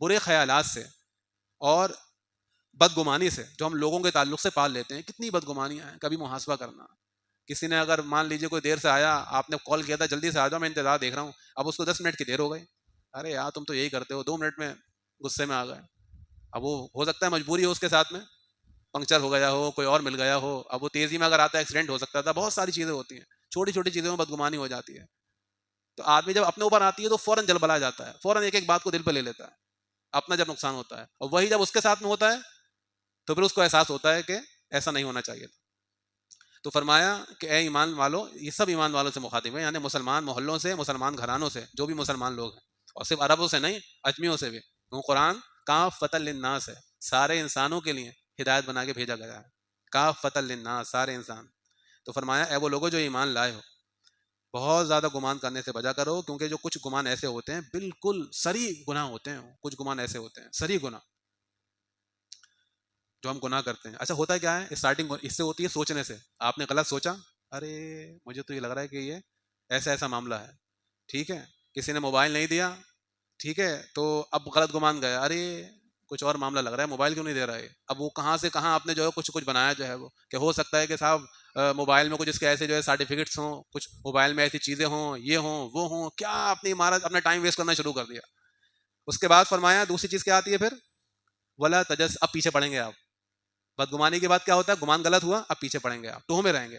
برے خیالات سے اور بدگمانی سے، جو ہم لوگوں کے تعلق سے پال لیتے ہیں. کتنی بدگمانیاں ہیں. کبھی محاسبہ کرنا، کسی نے اگر مان لیجیے کوئی دیر سے آیا, آپ نے کال کیا تھا جلدی سے آ جاؤ میں انتظار دیکھ رہا ہوں, اب اس کو 10 منٹ کی دیر ہو گئی, ارے یار تم تو یہی کرتے ہو, 2 منٹ میں غصے میں آ گئے. اب وہ ہو سکتا ہے مجبوری ہو اس کے ساتھ میں, پنکچر ہو گیا ہو, کوئی اور مل گیا ہو, اب وہ تیزی میں اگر آتا ہے ایکسیڈنٹ ہو سکتا تھا, بہت ساری چیزیں ہوتی ہیں, چھوٹی چھوٹی چیزوں میں بدگمانی ہو جاتی ہے. تو آدمی جب اپنے اوپر آتی ہے تو فوراً جلبلا جاتا ہے, فوراً ایک ایک بات کو دل پہ لے لیتا ہے, اپنا جب نقصان ہوتا ہے, اور وہی جب اس کے ساتھ میں ہوتا ہے تو پھر اس کو احساس ہوتا ہے کہ ایسا نہیں ہونا چاہیے تھا. تو فرمایا کہ اے ایمان والو, یہ سب ایمان والوں سے مخاطب ہے, یعنی مسلمان محلوں سے, مسلمان گھرانوں سے, جو بھی مسلمان لوگ ہیں, اور صرف عربوں سے نہیں, اجمیوں سے بھی. کیوں قرآن کافۃ للناس ہے, سارے انسانوں کے لیے ہدایت بنا کے بھیجا گیا ہے, کافۃ للناس, سارے انسان. تو فرمایا اے وہ لوگوں جو ایمان لائے ہو, بہت زیادہ گمان کرنے سے بچا کرو, کیونکہ جو کچھ گمان ایسے ہوتے ہیں بالکل سری گناہ ہوتے ہیں, کچھ گمان ایسے ہوتے ہیں سری گناہ جو ہم گناہ کرتے ہیں. اچھا ہوتا کیا ہے, اسٹارٹنگ اس سے ہوتی ہے سوچنے سے. آپ نے غلط سوچا, ارے مجھے تو یہ لگ رہا ہے کہ یہ ایسا ایسا معاملہ ہے, ٹھیک ہے, کسی نے موبائل نہیں دیا, ٹھیک ہے, تو اب غلط گمان گیا, ارے کچھ اور معاملہ لگ رہا ہے, موبائل کیوں نہیں دے رہا ہے. اب وہ کہاں سے کہاں آپ نے جو ہے کچھ بنایا جو ہے وہ, کہ ہو سکتا ہے کہ صاحب موبائل میں کچھ اس کے ایسے جو ہے سرٹیفکیٹس ہوں, کچھ موبائل میں ایسی چیزیں ہوں, یہ ہوں وہ ہوں, کیا اپنی عمارت اپنا ٹائم ویسٹ کرنا شروع کر دیا. اس کے بعد فرمایا دوسری چیز کیا آتی ہے پھر, ولا تجس, اب پیچھے پڑیں گے آپ. بدگمانی کے بعد کیا ہوتا ہے, گمان غلط ہوا, اب پیچھے پڑیں گے آپ, ٹوہ میں رہیں گے.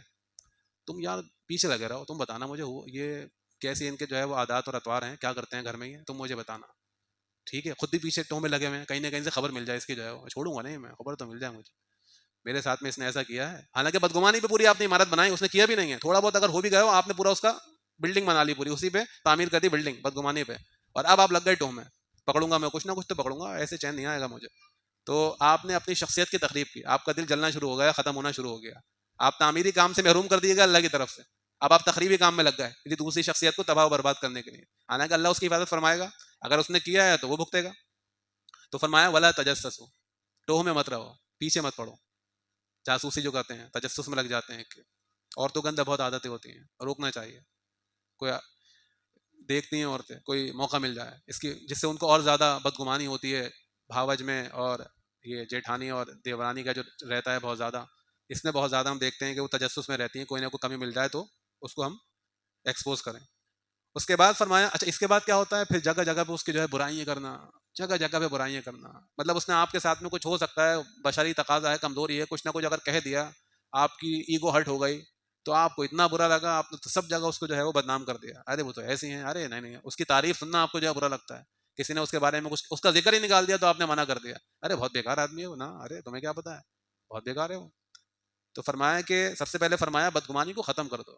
تم یار پیچھے لگے رہو, تم بتانا مجھے یہ کیسی ان کے جو ہے وہ عادات اور اطوار ہیں, کیا کرتے ہیں گھر میں, یہ تم مجھے بتانا, ٹھیک ہے. خود بھی پیچھے ٹوہ میں لگے ہوئے ہیں, کہیں نہ کہیں سے خبر مل جائے اس کی جو ہے وہ, چھوڑوں گا نہیں میں, خبر تو مل جائے مجھے, میرے ساتھ میں اس نے ایسا کیا ہے. حالانکہ بدگمانی پہ پوری آپ نے عمارت بنائی, اس نے کیا بھی نہیں ہے, تھوڑا بہت اگر ہو بھی گئے ہو آپ نے پورا اس کا بلڈنگ بنا لی, پوری اسی پہ تعمیر کر دی بلڈنگ بدگمانی پہ, اور اب آپ لگ گئے ٹوہ میں, پکڑوں گا میں کچھ نہ کچھ تو پکڑوں گا, ایسے چین نہیں آئے گا مجھے. تو آپ نے اپنی شخصیت کی تقریب کی, آپ کا دل جلنا شروع ہو گیا, ختم ہونا شروع ہو گیا, آپ تعمیری کام سے محروم کر دیے گئے اللہ کی طرف سے, اب آپ تقریبی کام میں لگ گئے کسی دوسری شخصیت کو تباہ و برباد کرنے کے لیے. حالانکہ اللہ اس کی حفاظت فرمائے گا, اگر اس نے کیا ہے تو وہ بھگتے گا. تو فرمایا ولا تجسسوا, ٹوہ میں مت رہو, پیچھے مت پڑو. جاسوسی جو کرتے ہیں تجسس میں لگ جاتے ہیں, عورتوں کے اندر بہت عادتیں ہوتی ہیں, روکنا چاہیے. کوئی دیکھتی ہیں عورتیں, کوئی موقع مل جائے اس کی, جس سے ان کو اور زیادہ بدگمانی ہوتی ہے بھاوج میں, اور یہ جیٹھانی اور دیورانی کا جو رہتا ہے بہت زیادہ, اس میں بہت زیادہ ہم دیکھتے ہیں کہ وہ تجسس میں رہتی ہیں, کوئی نہ کوئی کمی مل جائے تو اس کو ہم ایکسپوز کریں. اس کے بعد فرمایا, اچھا اس کے بعد کیا ہوتا ہے پھر, جگہ جگہ پہ اس کی جو ہے برائیاں کرنا, جگہ جگہ پہ برائیاں کرنا. مطلب اس نے آپ کے ساتھ میں کچھ ہو سکتا ہے, بشری تقاضا ہے, کمزوری ہے, کچھ نہ کچھ اگر کہہ دیا, آپ کی ایگو ہرٹ ہو گئی, تو آپ کو اتنا برا لگا, آپ نے تو سب جگہ اس کو جو ہے وہ بدنام کر دیا, ارے وہ تو ایسی ہیں, ارے نہیں, اس کی تعریف سننا آپ کو جو ہے برا لگتا ہے. کسی نے اس کے بارے میں کچھ اس کا ذکر ہی نکال دیا تو آپ نے منع کر دیا, ارے بہت بیکار آدمی ہے وہ نا, ارے تمہیں کیا پتا ہے, بہت بیکار ہے وہ. تو فرمایا کہ سب سے پہلے فرمایا بدگمانی کو ختم کر دو.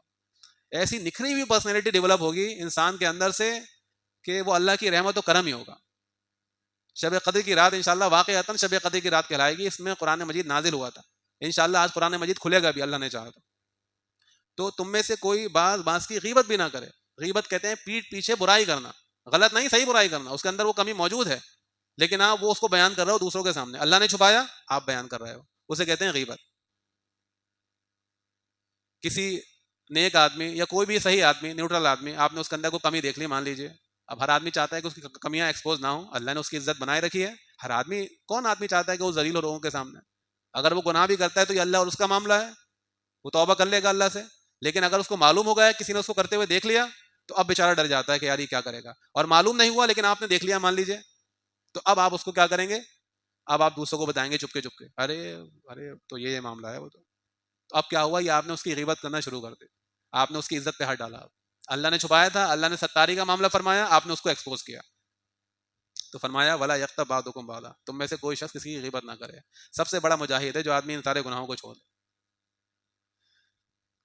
ایسی نکھری ہوئی پرسنالٹی ڈیولپ ہوگی انسان کے اندر سے کہ وہ اللہ کی رحمت و کرم ہی ہوگا. شب قدر کی رات انشاءاللہ واقعتاً شب قدر کی رات کہلائے گی, اس میں قرآن مجید نازل ہوا تھا, انشاءاللہ آج قرآن مجید کھلے گا بھی اللہ نے چاہا تو تم میں سے کوئی باز کی غیبت بھی نہ کرے. غیبت کہتے ہیں پیٹھ پیچھے برائی کرنا, غلط نہیں, صحیح برائی کرنا, اس کے اندر وہ کمی موجود ہے, لیکن آپ وہ اس کو بیان کر رہے ہو دوسروں کے سامنے, اللہ نے چھپایا آپ بیان کر رہے ہو, اسے کہتے ہیں غیبت. کسی نیک آدمی یا کوئی بھی صحیح آدمی, نیوٹرل آدمی, آپ نے اس کے اندر کوئی کمی دیکھ لی مان لیجیے, اب ہر آدمی چاہتا ہے کہ اس کی کمیاں ایکسپوز نہ ہوں, اللہ نے اس کی عزت بنائے رکھی ہے, ہر آدمی, کون آدمی چاہتا ہے کہ وہ ذلیل ہو لوگوں کے سامنے. اگر وہ گناہ بھی کرتا ہے تو یہ اللہ اور اس کا معاملہ ہے, وہ توبہ کر لے گا اللہ سے, لیکن اگر اس کو معلوم ہو گیا کسی نے اس کو کرتے ہوئے دیکھ لیا تو اب بیچارہ ڈر جاتا ہے کہ یار یہ کیا کرے گا, اور معلوم نہیں ہوا لیکن آپ نے دیکھ لیا مان لیجیے, تو اب آپ اس کو کیا کریں گے, اب آپ دوسروں کو بتائیں گے چپکے چپکے, ارے تو یہ معاملہ ہے وہ. تو اب کیا ہوا, یہ آپ نے اس کی غیبت کرنا شروع کر دی, آپ نے اس کی عزت پہ ہاتھ ڈالا. اللہ نے چھپایا تھا, اللہ نے ستاری کا معاملہ فرمایا, آپ نے اس کو ایکسپوز کیا. تو فرمایا ولا یغتب بعضکم بعضا, تم میں سے کوئی شخص کسی کی غیبت نہ کرے. سب سے بڑا مجاہد ہے جو آدمی ان سارے گناہوں کو چھوڑ دے.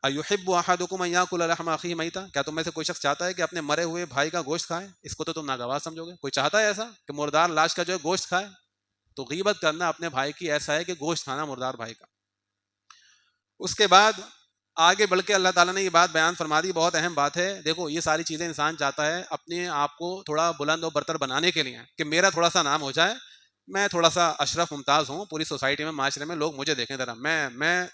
ایحب احدکم ان یاکل لحم اخیہ میتا, کیا تم میں سے کوئی شخص چاہتا ہے کہ اپنے مرے ہوئے بھائی کا گوشت کھائے؟ اس کو تو تم ناگوار سمجھو گے, کوئی چاہتا ہے ایسا کہ مردار لاش کا جو ہے گوشت کھائے؟ تو غیبت کرنا اپنے بھائی کی ایسا ہے کہ گوشت کھانا مردار بھائی کا. اس کے بعد آگے بڑھ کے اللہ تعالیٰ نے یہ بات بیان فرما دی, بہت اہم بات ہے. دیکھو یہ ساری چیزیں انسان چاہتا ہے اپنے آپ کو تھوڑا بلند و برتر بنانے کے لیے, کہ میرا تھوڑا سا نام ہو جائے, میں تھوڑا سا اشرف ممتاز ہوں پوری سوسائٹی میں, معاشرے میں لوگ مجھے دیکھیں ذرا, میں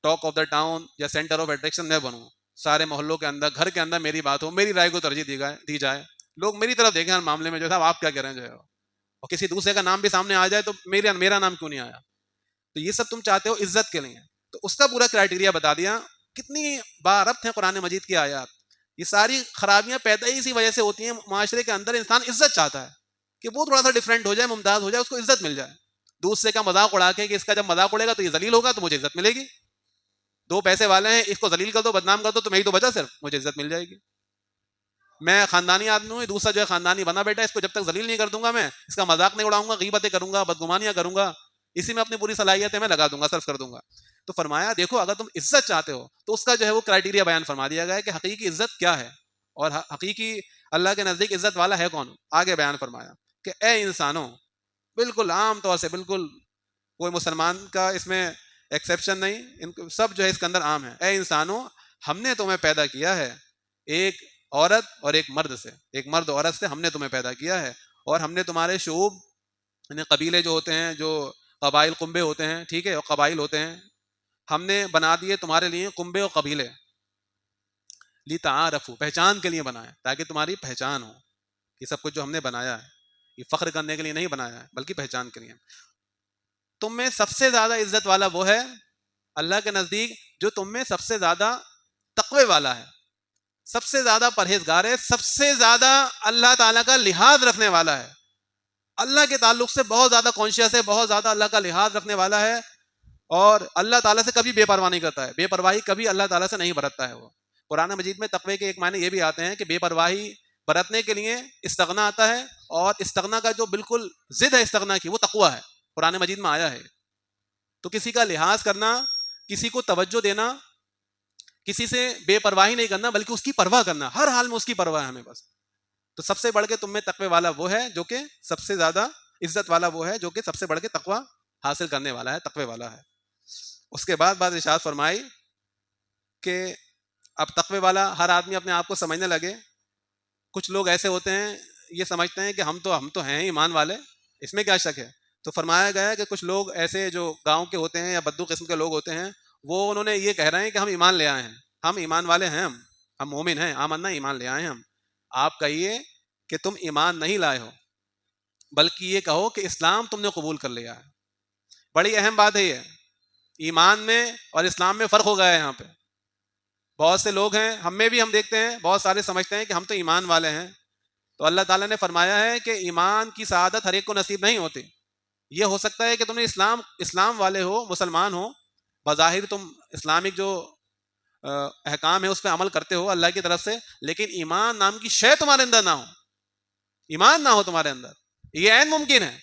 ٹاک آف دا ٹاؤن یا سینٹر آف اٹریکشن میں بنوں, سارے محلوں کے اندر, گھر کے اندر میری بات ہو, میری رائے کو ترجیح دی جائے, لوگ میری طرف دیکھیں ہر معاملے میں جو ہے آپ کیا کہہ رہے ہیں جو ہے, اور کسی دوسرے کا نام بھی سامنے آ جائے تو میرا نام کیوں نہیں آیا. تو یہ سب تم چاہتے ہو عزت کے لیے, تو اس کا پورا کرائٹیریا بتا دیا کتنی باربط ہیں قرآن مجید کی آیات. یہ ساری خرابیاں پیدا ہی اسی وجہ سے ہوتی ہیں. معاشرے کے اندر انسان عزت چاہتا ہے کہ وہ تھوڑا سا ڈفرینٹ ہو جائے, ممتاز ہو جائے, اس کو عزت مل جائے. دوسرے کا مذاق اڑا کے کہ اس کا جب مذاق اڑے گا تو یہ ذلیل ہوگا تو مجھے عزت ملے گی. 2 پیسے والے ہیں, اس کو ذلیل کر دو, بدنام کر دو, تو میں ہی تو بچا, صرف مجھے عزت مل جائے گی. میں خاندانی آدمی ہوں, دوسرا جو ہے خاندانی بنا بیٹا, اس کو جب تک ذلیل نہیں کر دوں گا, میں اس کا مذاق نہیں اڑاؤں گا, غیبتیں کروں گا, بدگمانیاں کروں گا, اسی میں اپنی پوری صلاحیتیں میں لگا دوں گا, صرف کر دوں گا. تو فرمایا دیکھو اگر تم عزت چاہتے ہو تو اس کا جو ہے وہ کرائٹیریا بیان فرما دیا گیا ہے کہ حقیقی عزت کیا ہے اور حقیقی اللہ کے نزدیک عزت والا ہے کون. آگے بیان فرمایا کہ اے انسانوں, بالکل عام طور سے, بالکل کوئی مسلمان کا اس میں ایکسیپشن نہیں, ان سب جو ہے اس کے اندر عام ہے. اے انسانوں, ہم نے تمہیں پیدا کیا ہے ایک عورت اور ایک مرد سے, ایک مرد عورت سے ہم نے تمہیں پیدا کیا ہے, اور ہم نے تمہارے شعوب یعنی قبیلے جو ہوتے ہیں, جو قبائل کنبے ہوتے ہیں, ٹھیک ہے, اور قبائل ہوتے ہیں, ہم نے بنا دیے تمہارے لیے کنبے اور قبیلے, لتعارفوا, پہچان کے لیے بنائے تاکہ تمہاری پہچان ہو. یہ سب کچھ جو ہم نے بنایا ہے یہ فخر کرنے کے لیے نہیں بنایا ہے بلکہ پہچان کے لیے. تم میں سب سے زیادہ عزت والا وہ ہے اللہ کے نزدیک جو تم میں سب سے زیادہ تقوی والا ہے, سب سے زیادہ پرہیزگار ہے, سب سے زیادہ اللہ تعالیٰ کا لحاظ رکھنے والا ہے, اللہ کے تعلق سے بہت زیادہ کانشیس ہے, بہت زیادہ اللہ کا لحاظ رکھنے والا ہے, اور اللہ تعالیٰ سے کبھی بے پرواہ نہیں کرتا ہے. بے پرواہی کبھی اللہ تعالیٰ سے نہیں برتتا ہے وہ. قرآن مجید میں تقوی کے ایک معنی یہ بھی آتے ہیں کہ بے پرواہی برتنے کے لیے استغنا آتا ہے, اور استغنا کا جو بالکل ضد ہے استغنا کی وہ تقوی ہے, قرآن مجید میں آیا ہے. تو کسی کا لحاظ کرنا, کسی کو توجہ دینا, کسی سے بے پرواہی نہیں کرنا بلکہ اس کی پرواہ کرنا, ہر حال میں اس کی پرواہ ہے ہمیں بس. تو سب سے بڑھ کے تم میں تقوی والا وہ ہے جو کہ سب سے زیادہ عزت والا وہ ہے جو کہ سب سے بڑھ کے تقوی حاصل کرنے والا ہے, تقوی والا ہے. اس کے بعد ارشاد فرمائی کہ اب تقوی والا ہر آدمی اپنے آپ کو سمجھنے لگے. کچھ لوگ ایسے ہوتے ہیں یہ سمجھتے ہیں کہ ہم تو ہیں ایمان والے, اس میں کیا شک ہے. تو فرمایا گیا ہے کہ کچھ لوگ ایسے جو گاؤں کے ہوتے ہیں یا بدو قسم کے لوگ ہوتے ہیں, وہ انہوں نے یہ کہہ رہے ہیں کہ ہم ایمان لے آئے ہیں, ہم ایمان والے ہیں, ہم مومن ہیں, آمنا, ایمان لے آئے ہیں ہم. آپ کہیے کہ تم ایمان نہیں لائے ہو, بلکہ یہ کہو کہ اسلام تم نے قبول کر لیا ہے. بڑی اہم بات ہے یہ, ایمان میں اور اسلام میں فرق ہو گیا ہے. یہاں پہ بہت سے لوگ ہیں, ہم میں بھی ہم دیکھتے ہیں بہت سارے سمجھتے ہیں کہ ہم تو ایمان والے ہیں. تو اللہ تعالیٰ نے فرمایا ہے کہ ایمان کی سعادت ہر ایک کو نصیب نہیں ہوتی. یہ ہو سکتا ہے کہ تم نے اسلام والے ہو, مسلمان ہو, بظاہر تم اسلامک جو احکام ہے اس پہ عمل کرتے ہو اللہ کی طرف سے, لیکن ایمان نام کی شے تمہارے اندر نہ ہو, ایمان نہ ہو تمہارے اندر, یہ عین ممکن ہے.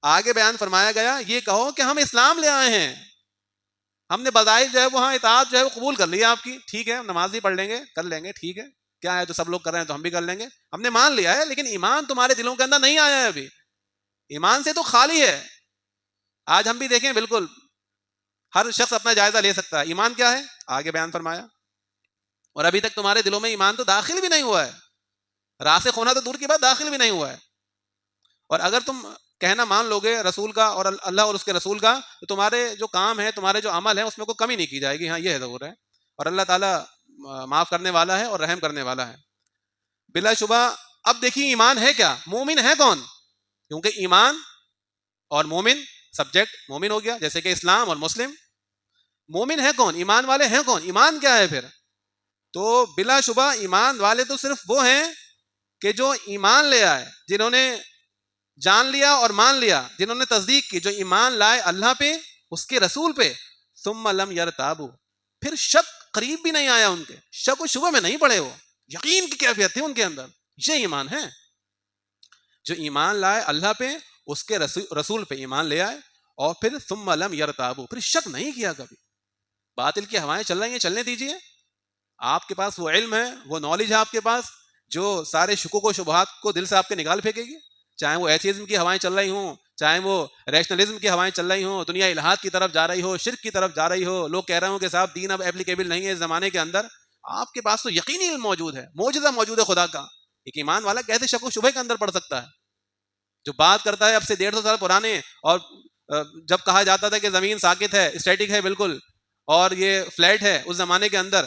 آگے بیان فرمایا گیا یہ کہو کہ ہم اسلام لے آئے ہیں, ہم نے بظاہر جو ہے وہاں اطاعت جو ہے وہ قبول کر لی آپ کی, ٹھیک ہے, نماز بھی پڑھ لیں گے, کر لیں گے, ٹھیک ہے, کیا ہے تو سب لوگ کر رہے ہیں تو ہم بھی کر لیں گے, ہم نے مان لیا ہے, لیکن ایمان تمہارے دلوں کے اندر نہیں آیا ہے ابھی, ایمان سے تو خالی ہے. آج ہم بھی دیکھیں, بالکل ہر شخص اپنا جائزہ لے سکتا ہے ایمان کیا ہے, آگے بیان فرمایا, اور ابھی تک تمہارے دلوں میں ایمان تو داخل بھی نہیں ہوا ہے, راسخ ہونا تو دور کی بات, داخل بھی نہیں ہوا ہے. اور اگر تم کہنا مان لو گے رسول کا اور اللہ اور اس کے رسول کا, تو تمہارے جو کام ہے, تمہارے جو عمل ہے, اس میں کوئی کمی نہیں کی جائے گی. ہاں یہ ضرور ہے, اور اللہ تعالیٰ معاف کرنے والا ہے اور رحم کرنے والا ہے بلا شبہ. اب دیکھیے ایمان ہے کیا, مومن ہے کون, کیونکہ ایمان اور مومن سبجیکٹ مومن ہو گیا, جیسے کہ اسلام اور مسلم. مومن ہے کون, ایمان والے ہیں کون, ایمان کیا ہے پھر. تو بلا شبہ ایمان والے تو صرف وہ ہیں کہ جو ایمان لے آئے, جنہوں نے جان لیا اور مان لیا, جنہوں نے تصدیق کی, جو ایمان لائے اللہ پہ, اس کے رسول پہ, ثم لم یرتابوا, پھر شک قریب بھی نہیں آیا ان کے, شک و شبہ میں نہیں پڑے, وہ یقین کی کیفیت تھی ان کے اندر. یہ ایمان ہے جو ایمان لائے اللہ پہ, اس کے رسول پہ ایمان لے آئے, اور پھر ثم لم یرتابوا, پھر شک نہیں کیا کبھی. باطل کی ہوائیں چل رہی ہیں, چلنے دیجیے, آپ کے پاس وہ علم ہے, وہ نالج ہے آپ کے پاس, جو سارے شکوک و شبہات کو دل سے آپ کے نکال پھینکے گی. چاہے وہ ایتھیزم کی ہوائیں چل رہی ہوں, چاہے وہ ریشنلزم کی ہوائیں چل رہی ہوں, دنیا الہاد کی طرف جا رہی ہو, شرک کی طرف جا رہی ہو, لوگ کہہ رہے ہوں کہ صاحب دین اب اپلیکیبل نہیں ہے اس زمانے کے اندر, آپ کے پاس تو یقینی علم موجود ہے, معجزہ موجود ہے خدا کا. ایک ایمان والا کیسے شک و شبہ کے اندر پڑ سکتا ہے, جو بات کرتا ہے اب سے 150 سال پرانے, اور جب کہا جاتا تھا کہ زمین ساکت ہے, اسٹیٹک ہے بالکل, اور یہ فلیٹ ہے, اس زمانے کے اندر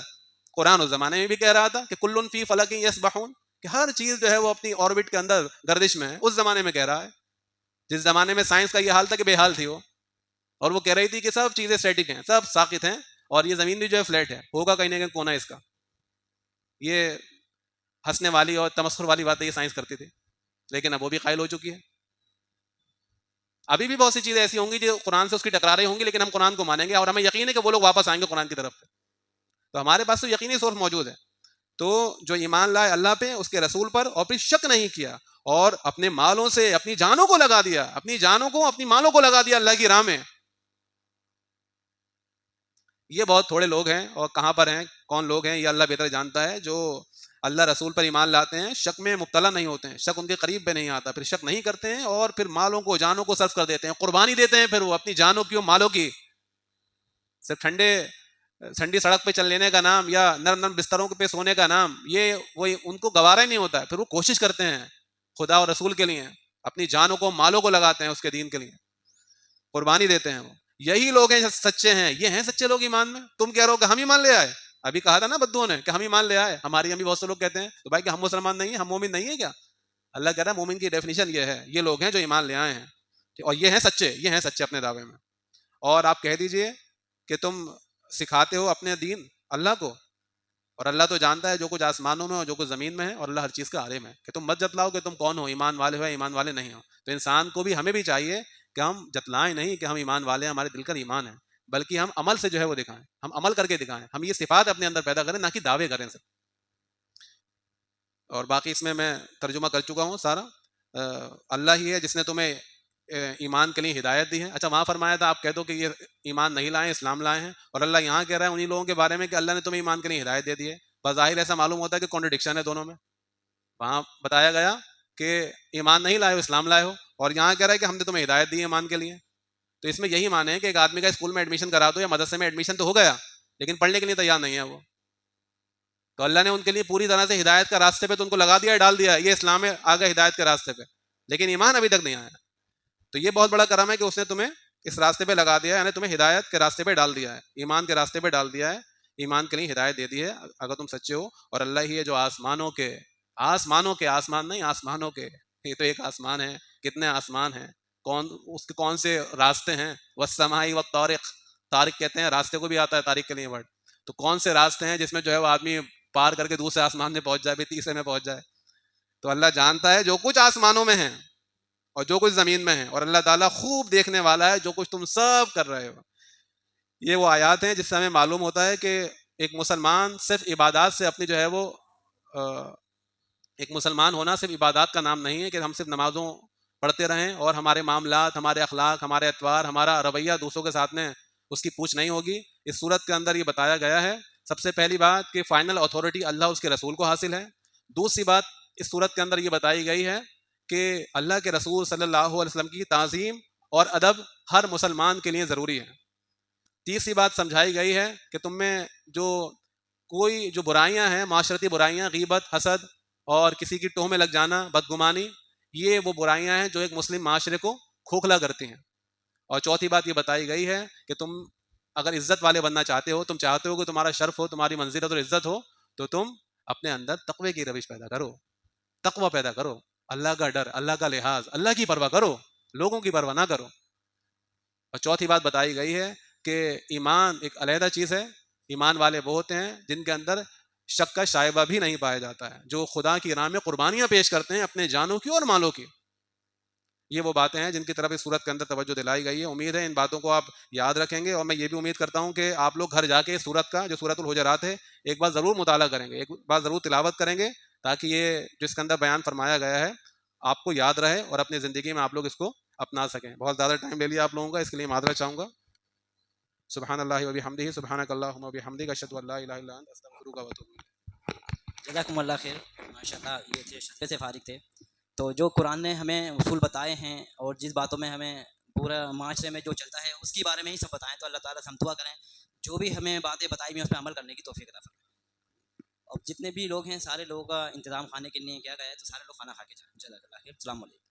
قرآن اس زمانے میں بھی کہہ رہا تھا کہ کل فی فلک یسبحون, کہ ہر چیز جو ہے وہ اپنی آربٹ کے اندر گردش میں ہے. اس زمانے میں کہہ رہا ہے, جس زمانے میں سائنس کا یہ حال تھا کہ بے حال تھی وہ, اور وہ کہہ رہی تھی کہ سب چیزیں اسٹیٹک ہیں, سب ساکت ہیں, اور یہ زمین بھی جو ہے فلیٹ ہے, ہوگا کہیں نہ کہیں کونا اس کا. یہ ہنسنے والی اور تمسخر والی باتیں یہ سائنس کرتی تھی, لیکن اب وہ بھی قائل ہو چکی ہے. ابھی بھی بہت سی چیزیں ایسی ہوں گی جو قرآن سے اس کی ٹکرا رہی ہوں گی, لیکن ہم قرآن کو مانیں گے اور ہمیں یقین ہے کہ وہ لوگ واپس آئیں گے قرآن کی طرف. تو ہمارے پاس تو یقینی سورس موجود ہے. تو جو ایمان لائے اللہ پہ, اس کے رسول پر, اور پھر شک نہیں کیا اور اپنے مالوں سے اپنی جانوں کو لگا دیا, اپنی جانوں کو اپنی مالوں کو لگا دیا اللہ کی راہ میں, یہ بہت تھوڑے لوگ ہیں. اور کہاں پر ہیں, کون لوگ ہیں, یہ اللہ بہتر جانتا ہے. جو اللہ رسول پر ایمان لاتے ہیں, شک میں مبتلا نہیں ہوتے ہیں, شک ان کے قریب پہ نہیں آتا, پھر شک نہیں کرتے ہیں اور پھر مالوں کو جانوں کو صرف کر دیتے ہیں, قربانی دیتے ہیں پھر وہ اپنی جانوں کی اور مالوں کی. صرف ٹھنڈی سڑک پہ چل لینے کا نام یا نرم نرم بستروں پہ سونے کا نام, یہ وہ ان کو گوارا ہی نہیں ہوتا ہے. پھر وہ کوشش کرتے ہیں خدا اور رسول کے لیے, اپنی جانوں کو مالوں کو لگاتے ہیں اس کے دین کے لیے, قربانی دیتے ہیں. وہ یہی لوگ ہیں سچے ہیں, یہ ہیں سچے لوگ ایمان میں. تم کہہ رہے ہو کہ ہم ایمان لے آئے, ابھی کہا تھا نا بدوؤں نے کہ ہم ایمان لے آئے. ہماری امی بہت سے لوگ کہتے ہیں تو بھائی کہ ہم مسلمان نہیں ہیں, ہم مومن نہیں ہیں کیا؟ اللہ کہہ رہا ہے مومن کی ڈیفینیشن یہ ہے, یہ لوگ ہیں جو ایمان لے آئے ہیں اور یہ ہیں سچے اپنے دعوے میں. اور آپ کہہ دیجئے کہ تم سکھاتے ہو اپنے دین اللہ کو, اور اللہ تو جانتا ہے جو کچھ آسمانوں میں اور جو کچھ زمین میں ہے, اور اللہ ہر چیز کا عالم ہے, کہ تم مت جتلاؤ کہ تم کون ہو, ایمان والے ہو یا ایمان والے نہیں ہو. تو انسان کو بھی, ہمیں بھی چاہیے کہ ہم جتلائیں نہیں کہ ہم ایمان والے ہیں, ہمارے دل کا ایمان ہے, بلکہ ہم عمل سے جو ہے وہ دکھائیں, ہم عمل کر کے دکھائیں, ہم یہ صفات اپنے اندر پیدا کریں, نہ کہ دعوے کریں سب. اور باقی اس میں ترجمہ کر چکا ہوں سارا. اللہ ہی ہے جس نے تمہیں ایمان کے لیے ہدایت دی ہے. اچھا وہاں فرمایا تھا آپ کہہ دو کہ یہ ایمان نہیں لائے, اسلام لائے ہیں, اور اللہ یہاں کہہ رہا ہے انہی لوگوں کے بارے میں کہ اللہ نے تمہیں ایمان کے لیے ہدایت دے دی ہے. بظاہر ایسا معلوم ہوتا ہے کہ کانٹرڈکشن ہے دونوں میں. وہاں بتایا گیا کہ ایمان نہیں لائے ہو, اسلام لائے ہو, اور یہاں کہہ رہا ہے کہ ہم نے تمہیں ہدایت دی ہے ایمان کے لیے. تو اس میں یہی معنی ہے کہ ایک آدمی کا اسکول میں ایڈمیشن کرا دو یا مدرسے میں ایڈمیشن تو ہو گیا, لیکن پڑھنے کے لیے تیار نہیں ہے وہ, تو اللہ نے ان کے لیے پوری طرح سے ہدایت کا راستے پہ تو ان کو لگا دیا, ڈال دیا, یہ اسلام ہے, آگے ہدایت کے راستے پہ, لیکن ایمان ابھی تک نہیں آیا. تو یہ بہت بڑا کرم ہے کہ اس نے تمہیں اس راستے پہ لگا دیا ہے, یعنی تمہیں ہدایت کے راستے پہ ڈال دیا ہے, ایمان کے راستے پہ ڈال دیا ہے, ایمان کے لیے ہدایت دے دی ہے اگر تم سچے ہو. اور اللہ ہی ہے جو آسمانوں کے آسمان نہیں, آسمانوں کے, یہ تو ایک آسمان ہے, کتنے آسمان ہیں, اس کے کون سے راستے ہیں, والسماء والطارق, طارق کہتے ہیں راستے کو بھی آتا ہے طارق کے لیے ورڈ, تو کون سے راستے ہیں جس میں جو ہے وہ آدمی پار کر کے دوسرے آسمان میں پہنچ جائے, بھی تیسرے میں پہنچ جائے. تو اللہ جانتا ہے جو کچھ آسمانوں میں ہے اور جو کچھ زمین میں ہے, اور اللہ تعالیٰ خوب دیکھنے والا ہے جو کچھ تم سب کر رہے ہو. یہ وہ آیات ہیں جس سے ہمیں معلوم ہوتا ہے کہ ایک مسلمان صرف عبادات سے اپنی جو ہے وہ ایک مسلمان ہونا صرف عبادات کا نام نہیں ہے کہ ہم صرف نمازوں پڑھتے رہیں اور ہمارے معاملات, ہمارے اخلاق, ہمارے اطوار, ہمارا رویہ دوسروں کے ساتھ میں اس کی پوچھ نہیں ہوگی. اس صورت کے اندر یہ بتایا گیا ہے سب سے پہلی بات کہ فائنل اتھارٹی اللہ اس کے رسول کو حاصل ہے. دوسری بات اس صورت کے اندر یہ بتائی گئی ہے کہ اللہ کے رسول صلی اللہ علیہ وسلم کی تعظیم اور ادب ہر مسلمان کے لیے ضروری ہے. تیسری بات سمجھائی گئی ہے کہ تم میں کوئی جو برائیاں ہیں, معاشرتی برائیاں, غیبت, حسد اور کسی کی ٹوہ میں لگ جانا, بدگمانی, یہ وہ برائیاں ہیں جو ایک مسلم معاشرے کو کھوکھلا کرتی ہیں. اور چوتھی بات یہ بتائی گئی ہے کہ تم اگر عزت والے بننا چاہتے ہو, تم چاہتے ہو کہ تمہارا شرف ہو, تمہاری منزلت اور عزت ہو, تو تم اپنے اندر تقوی کی روش پیدا کرو, تقوی پیدا کرو, اللہ کا ڈر, اللہ کا لحاظ, اللہ کی پرواہ کرو, لوگوں کی پرواہ نہ کرو. اور چوتھی بات بتائی گئی ہے کہ ایمان ایک علیحدہ چیز ہے. ایمان والے وہ ہوتے ہیں جن کے اندر شک کا شائبہ بھی نہیں پایا جاتا ہے, جو خدا کی راہ میں قربانیاں پیش کرتے ہیں اپنے جانوں کی اور مالوں کی. یہ وہ باتیں ہیں جن کی طرف اس صورت کے اندر توجہ دلائی گئی ہے. امید ہے ان باتوں کو آپ یاد رکھیں گے, اور میں یہ بھی امید کرتا ہوں کہ آپ لوگ گھر جا کے اس صورت کا جو سورۃ الحجرات ہے ایک بار ضرور مطالعہ کریں گے, ایک بار ضرور تلاوت کریں گے, تاکہ یہ جس کے اندر بیان فرمایا گیا ہے آپ کو یاد رہے اور اپنی زندگی میں آپ لوگ اس کو اپنا سکیں. بہت زیادہ ٹائم لے لیا آپ لوگوں کا, اس کے لیے معذرت چاہوں گا. سبحان اللہ و بحمدہ, سبحانک اللہم و بحمدک, اشہد ان لا الہ الا انت, استغفرک و اتوب الیک. جزاکم اللہ خیر. ماشاء اللہ, یہ تھے شفقت سے فارغ تھے. تو جو قرآن نے ہمیں اصول بتائے ہیں اور جس باتوں میں ہمیں پورا معاشرے میں جو چلتا ہے اس کے بارے میں ہی سب بتائیں, تو اللہ تعالیٰ سے ہم دعا کریں جو بھی ہمیں باتیں بتائی ہوئی اس پہ عمل کرنے کی توفیق عطا فرمائے. اور جتنے بھی لوگ ہیں سارے لوگوں کا انتظام کھانے کے لیے کیا گیا ہے, تو سارے لوگ کھانا کھا کے جائیں. جزاک اللہ خیر. السلام علیکم.